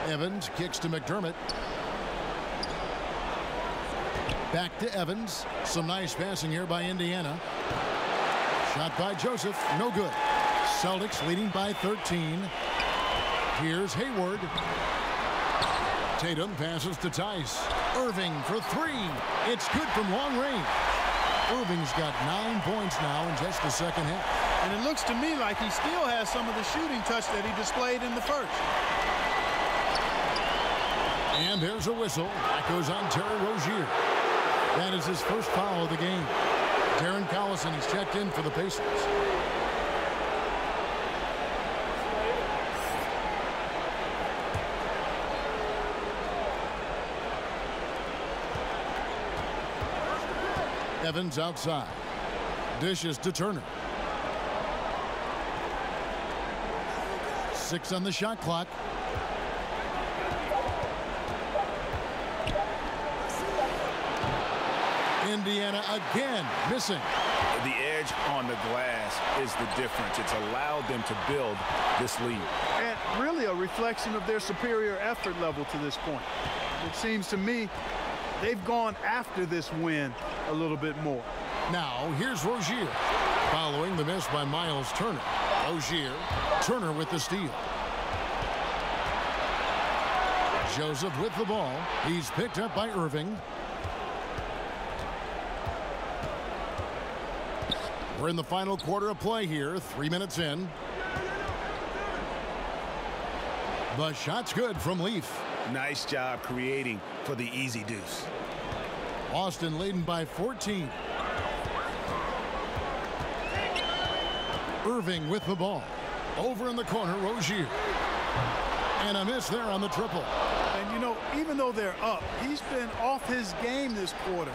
Evans kicks to McDermott. Back to Evans. Some nice passing here by Indiana. Shot by Joseph, no good. Celtics leading by 13. Here's Hayward. Tatum passes to Tice. Irving for 3. It's good from long range. Irving's got 9 points now in just the second half. And it looks to me like he still has some of the shooting touch that he displayed in the first. And there's a whistle. That goes on Terry Rozier. That is his first foul of the game. Darren Collison is checked in for the Pacers. Evans outside. Dishes to Turner. 6 on the shot clock. Indiana again missing. The edge on the glass is the difference. It's allowed them to build this lead. And really a reflection of their superior effort level to this point. It seems to me they've gone after this win a little bit more. Now here's Rozier. Following the miss by Miles Turner. Rozier, Turner with the steal. Joseph with the ball. He's picked up by Irving. We're in the final quarter of play here, 3 minutes in. The shot's good from Leaf. Nice job creating for the easy deuce. Boston leading by 14. Irving with the ball. Over in the corner, Rozier. And a miss there on the triple. And, you know, even though they're up, he's been off his game this quarter,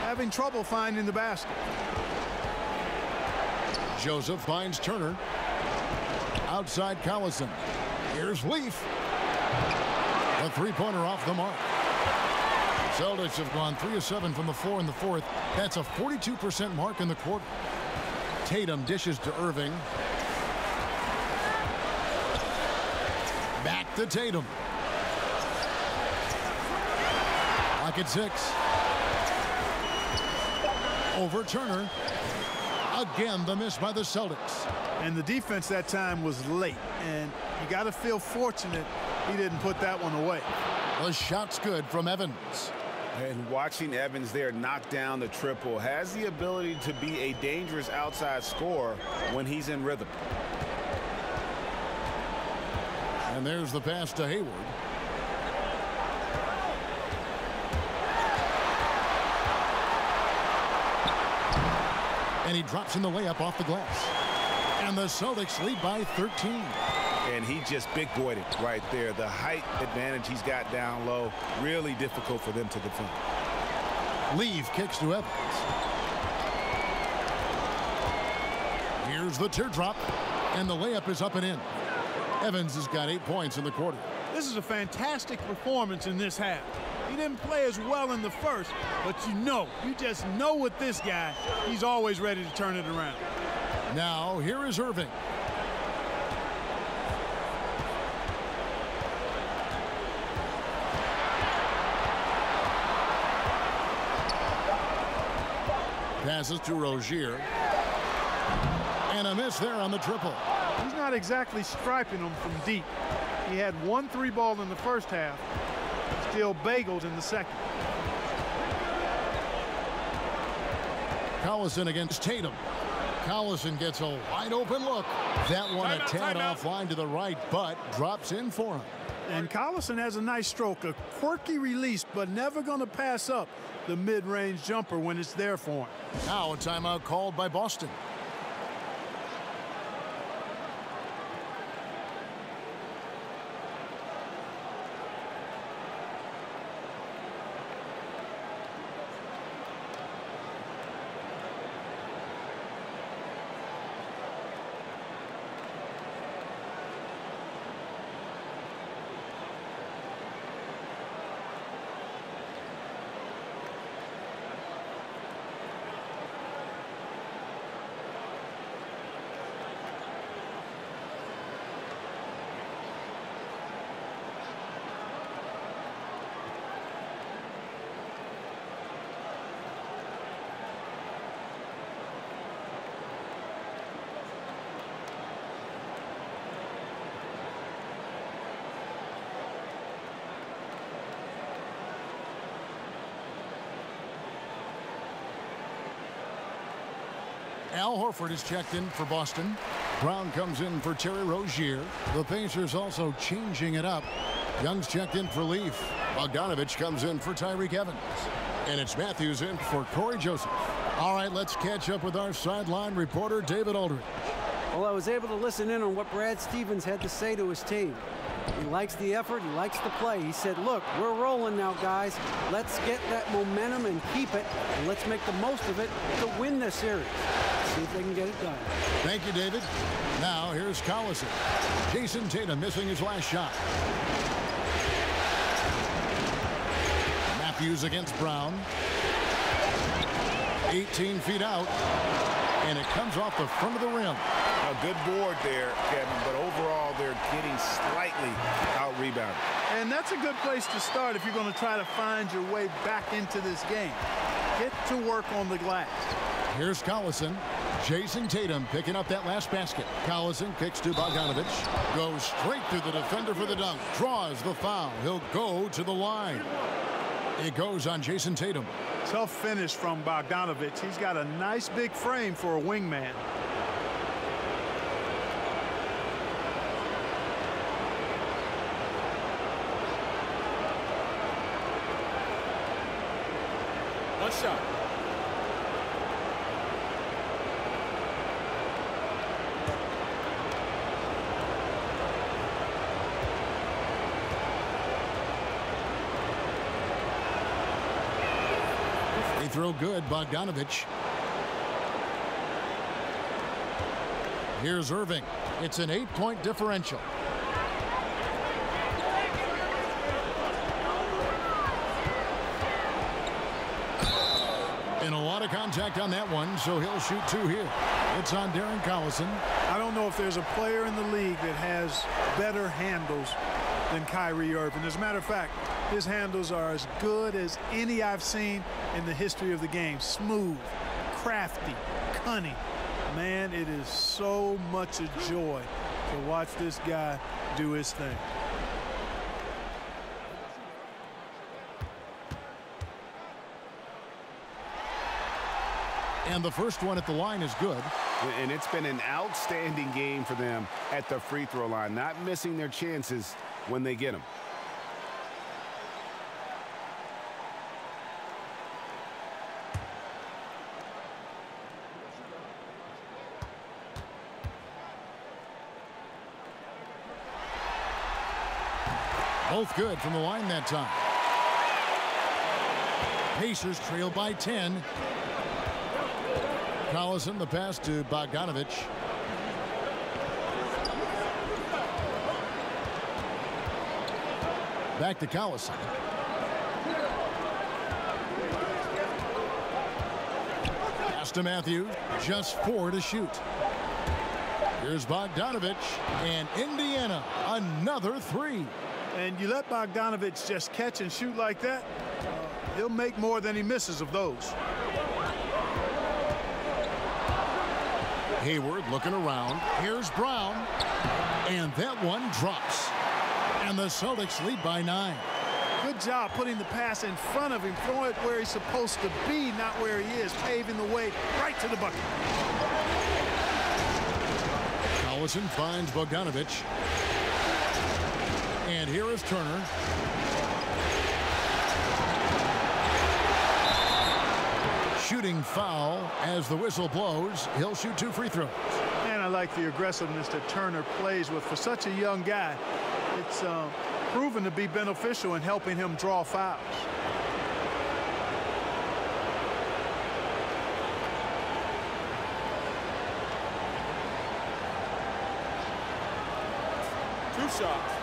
having trouble finding the basket. Joseph finds Turner. Outside Collison. Here's Leaf. A three-pointer off the mark. Celtics have gone 3 of 7 from the floor in the fourth. That's a 42% mark in the quarter. Tatum dishes to Irving. Back to Tatum. Lock at 6. Over Turner. Again, the miss by the Celtics. And the defense that time was late. And you got to feel fortunate he didn't put that one away. The shot's good from Evans. And watching Evans there knock down the triple has the ability to be a dangerous outside scorer when he's in rhythm. And there's the pass to Hayward. And he drops in the layup off the glass. And the Celtics lead by 13. And he just big boyed it right there. The height advantage he's got down low, really difficult for them to defend. Leaf kicks to Evans. Here's the teardrop. And the layup is up and in. Evans has got 8 points in the quarter. This is a fantastic performance in this half. He didn't play as well in the first, but you just know with this guy, he's always ready to turn it around. Now, here is Irving. Passes to Rozier. And a miss there on the triple. He's not exactly striping them from deep. He had 1 3-ball in the first half. Still bageled in the second. Collison against Tatum. Collison gets a wide open look. That one a tad offline to the right, but drops in for him. And Collison has a nice stroke, a quirky release, but never going to pass up the mid-range jumper when it's there for him. Now a timeout called by Boston. Al Horford is checked in for Boston. Brown comes in for Terry Rozier. The Pacers also changing it up. Young's checked in for Leaf. Bogdanovich comes in for Tyreke Evans. And it's Matthews in for Corey Joseph. All right, let's catch up with our sideline reporter, David Aldridge. Well, I was able to listen in on what Brad Stevens had to say to his team. He likes the effort. He likes the play. He said, look, we're rolling now, guys. Let's get that momentum and keep it, and let's make the most of it to win this series. See if they can get it done. Thank you, David. Now here's Collison. Jason Tatum missing his last shot. Matthews against Brown. 18 feet out. And it comes off the front of the rim. A good board there, Kevin, but overall they're getting slightly out-rebounded. And that's a good place to start if you're going to try to find your way back into this game. Get to work on the glass. Here's Collison. Jason Tatum picking up that last basket. Collison kicks to Bogdanovich. Goes straight through the defender for the dunk. Draws the foul. He'll go to the line. It goes on Jason Tatum. Tough finish from Bogdanovich. He's got a nice big frame for a wingman. One shot. They throw good, Bogdanovich. Here's Irving. It's an 8-point differential. And a lot of contact on that one, so he'll shoot 2 here. It's on Darren Collison. I don't know if there's a player in the league that has better handles than Kyrie Irving. As a matter of fact, his handles are as good as any I've seen in the history of the game. Smooth, crafty, cunning. Man, it is so much a joy to watch this guy do his thing. And the first one at the line is good. And it's been an outstanding game for them at the free throw line, not missing their chances when they get them. Both good from the line that time. Pacers trail by 10. Collison, the pass to Bogdanovich. Back to Collison. Pass to Matthews. Just 4 to shoot. Here's Bogdanovich. And Indiana, another 3. And you let Bogdanovich just catch and shoot like that, he'll make more than he misses of those. Hayward looking around. Here's Brown. And that one drops. And the Celtics lead by 9. Good job putting the pass in front of him, throwing it where he's supposed to be, not where he is, paving the way right to the bucket. Collison finds Bogdanovich. And here is Turner. Shooting foul as the whistle blows. He'll shoot 2 free throws. And I like the aggressiveness that Turner plays with. For such a young guy, it's proven to be beneficial in helping him draw fouls. Two shots.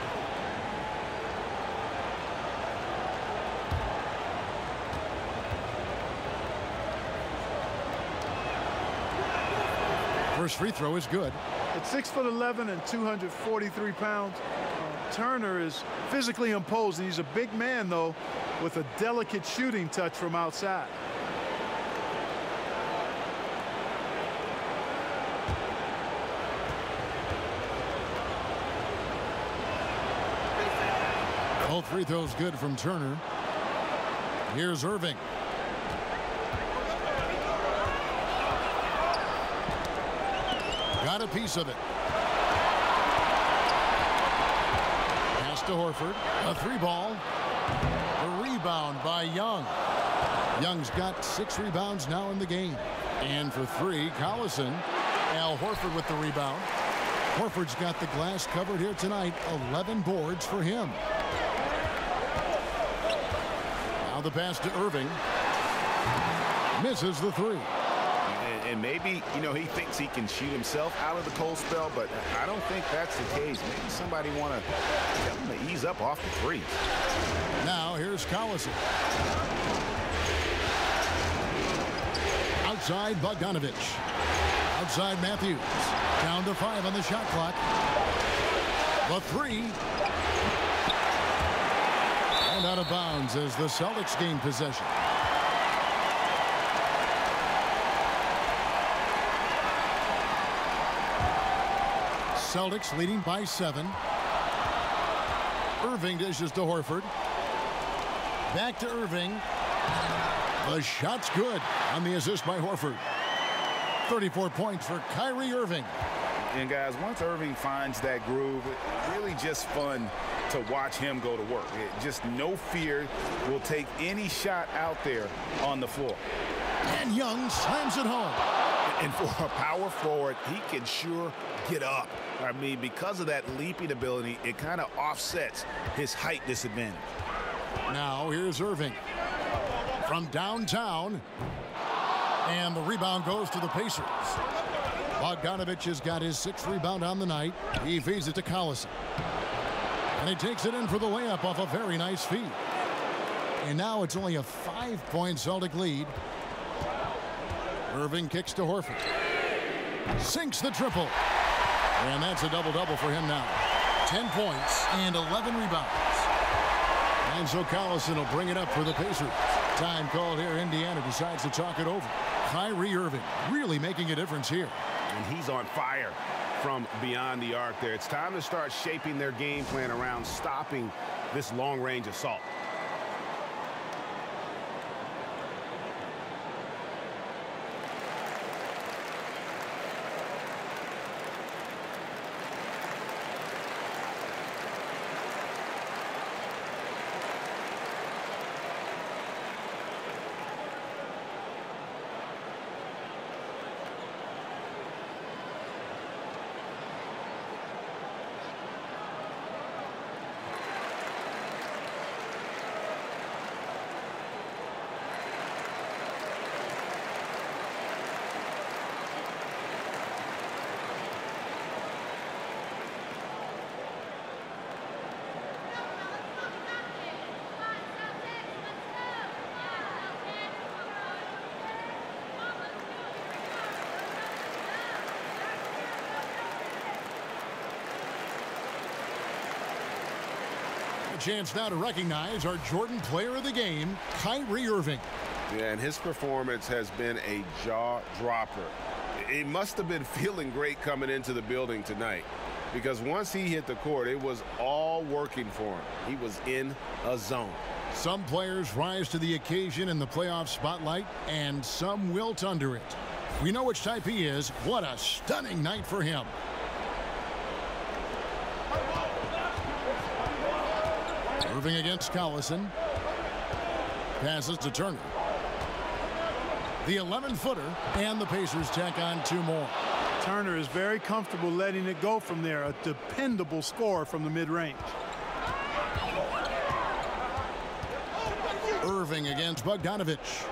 First free throw is good. At 6'11" and 243 pounds, Turner is physically imposing. He's a big man, though, with a delicate shooting touch from outside. Both free throws good from Turner. Here's Irving. Got a piece of it. Pass to Horford. A 3-ball. A rebound by Young. Young's got 6 rebounds now in the game. And for 3, Collison. Al Horford with the rebound. Horford's got the glass covered here tonight. 11 boards for him. Now the pass to Irving. Misses the 3. And maybe, you know, he thinks he can shoot himself out of the cold spell, but I don't think that's the case. Maybe somebody want to tell him to ease up off the three. Now here's Collison. Outside Bogdanovich. Outside Matthews. Down to 5 on the shot clock. The three. And out of bounds as the Celtics gain possession. Celtics leading by 7. Irving dishes to Horford. Back to Irving. The shot's good on the assist by Horford. 34 points for Kyrie Irving. And guys, once Irving finds that groove, it's really just fun to watch him go to work. Just no fear, will take any shot out there on the floor. And Young slams it home. And for a power forward, he can sure get up. I mean, because of that leaping ability, it kind of offsets his height disadvantage. Now here's Irving from downtown. And the rebound goes to the Pacers. Bogdanovich has got his 6th rebound on the night. He feeds it to Collison. And he takes it in for the layup off a very nice feed. And now it's only a 5-point Celtic lead. Irving kicks to Horford. Sinks the triple. And that's a double-double for him now. 10 points and 11 rebounds. And so Collison will bring it up for the Pacers. Time called here. Indiana decides to talk it over. Kyrie Irving really making a difference here. And he's on fire from beyond the arc there. It's time to start shaping their game plan around stopping this long-range assault. A chance now to recognize our Jordan Player of the Game, Kyrie Irving. Yeah, and his performance has been a jaw-dropper. He must have been feeling great coming into the building tonight, because once he hit the court, it was all working for him. He was in a zone. Some players rise to the occasion in the playoff spotlight, and some wilt under it. We know which type he is. What a stunning night for him. Irving against Collison. Passes to Turner. The 11-footer, and the Pacers tack on 2 more. Turner is very comfortable letting it go from there. A dependable scorer from the mid-range. Irving against Bogdanovich.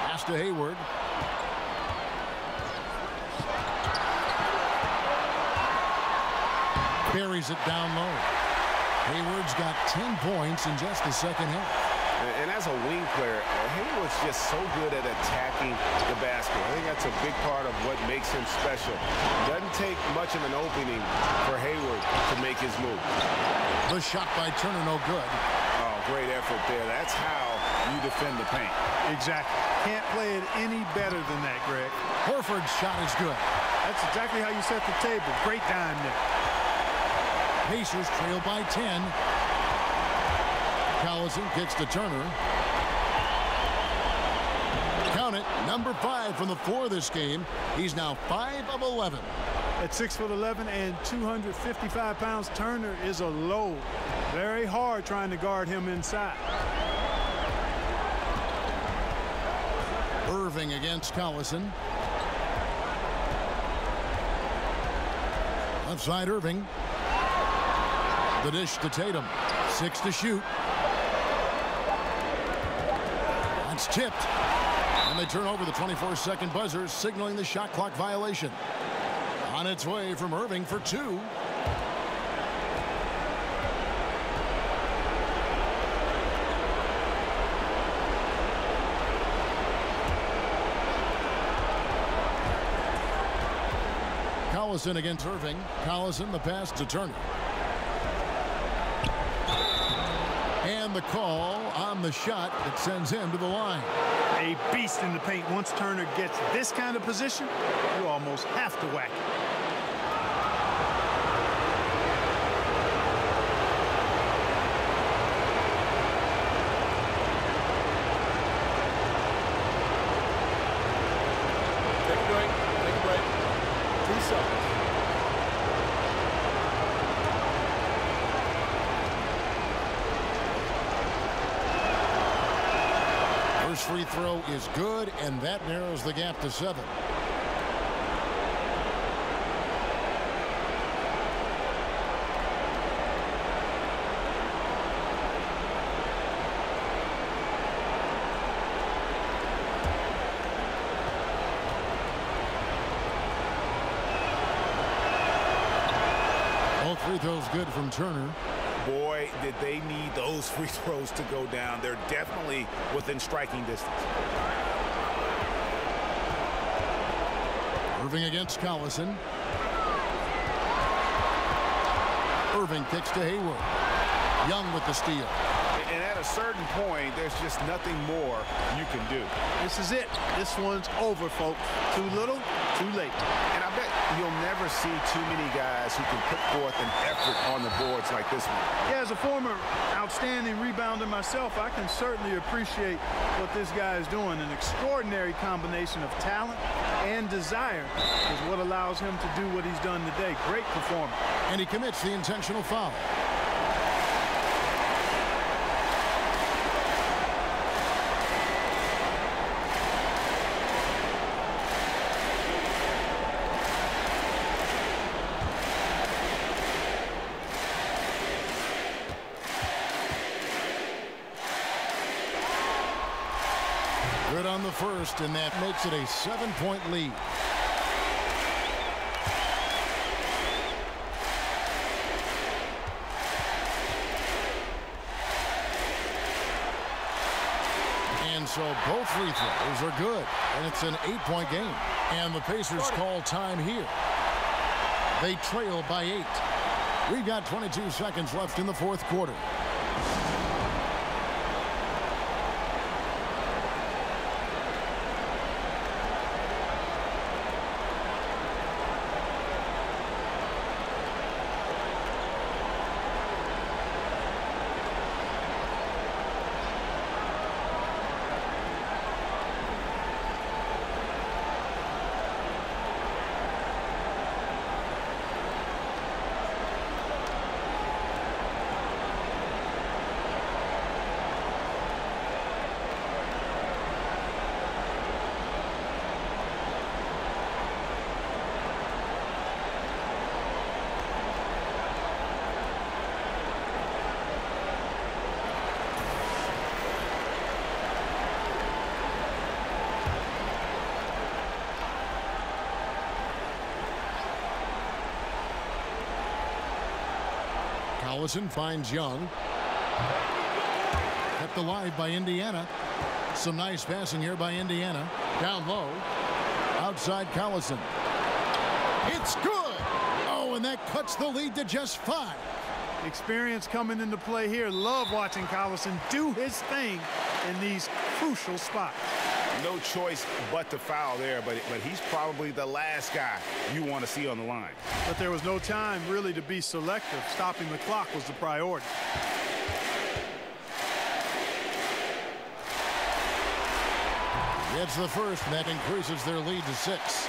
Pass to Hayward. Buries it down low. Hayward's got 10 points in just the second half. And as a wing player, Hayward's just so good at attacking the basket. I think that's a big part of what makes him special. Doesn't take much of an opening for Hayward to make his move. The shot by Turner, no good. Oh, great effort there. That's how you defend the paint. Exactly. Can't play it any better than that, Greg. Horford's shot is good. That's exactly how you set the table. Great time there. Pacers trail by 10. Collison kicks to Turner. Count it, number 5 from the floor this game. He's now 5 of 11. At 6'11" and 255 pounds, Turner is a load. Very hard trying to guard him inside. Irving against Collison. Left side Irving. The dish to Tatum. 6 to shoot. That's tipped. And they turn over the 24-second buzzer, signaling the shot clock violation. On its way from Irving for 2. Collison against Irving. Collison the pass to Turner. And the call on the shot that sends him to the line. A beast in the paint. Once Turner gets this kind of position, you almost have to whack it. Take a break. 2 shots. First free throw is good, and that narrows the gap to 7. Both free throws good from Turner. Boy, did they need those free throws to go down. They're definitely within striking distance. Irving against Collison. Irving kicks to Hayward. Young with the steal. And at a certain point, there's just nothing more you can do. This is it. This one's over, folks. Too little, too late. And I bet you'll never see too many guys who can put forth an effort on the boards like this one. Yeah, as a former outstanding rebounder myself, I can certainly appreciate what this guy is doing. An extraordinary combination of talent and desire is what allows him to do what he's done today. Great performance. And he commits the intentional foul. Good on the first, and that makes it a 7-point lead. And so both free throws are good, and it's an 8-point game. And the Pacers call time here. They trail by 8. We've got 22 seconds left in the fourth quarter. Collison finds Young. Kept alive by Indiana. Some nice passing here by Indiana. Down low. Outside Collison. It's good. Oh, and that cuts the lead to just 5. Experience coming into play here. Love watching Collison do his thing in these crucial spots. No choice but to foul there, but he's probably the last guy you want to see on the line. But there was no time really to be selective. Stopping the clock was the priority. Gets the first, and that increases their lead to 6.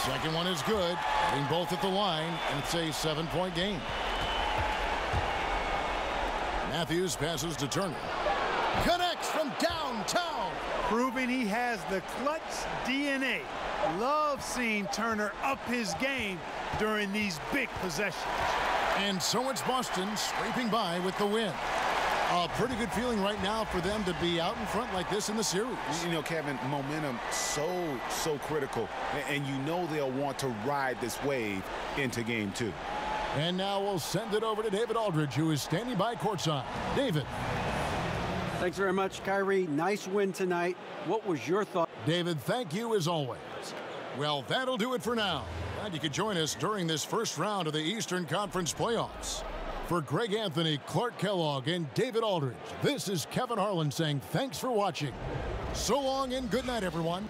Second one is good. Hitting both at the line, and it's a 7-point game. Matthews passes to Turner. Connects from downtown. Proving he has the clutch DNA. Love seeing Turner up his game during these big possessions. And so it's Boston scraping by with the win. A pretty good feeling right now for them to be out in front like this in the series. You know, Kevin, momentum so critical. And you know they'll want to ride this wave into game 2. And now we'll send it over to David Aldridge, who is standing by courtside. David. Thanks very much, Kyrie. Nice win tonight. What was your thought? David, thank you as always. Well, that'll do it for now. Glad you could join us during this first round of the Eastern Conference playoffs. For Greg Anthony, Clark Kellogg, and David Aldridge, this is Kevin Harlan saying thanks for watching. So long and good night, everyone.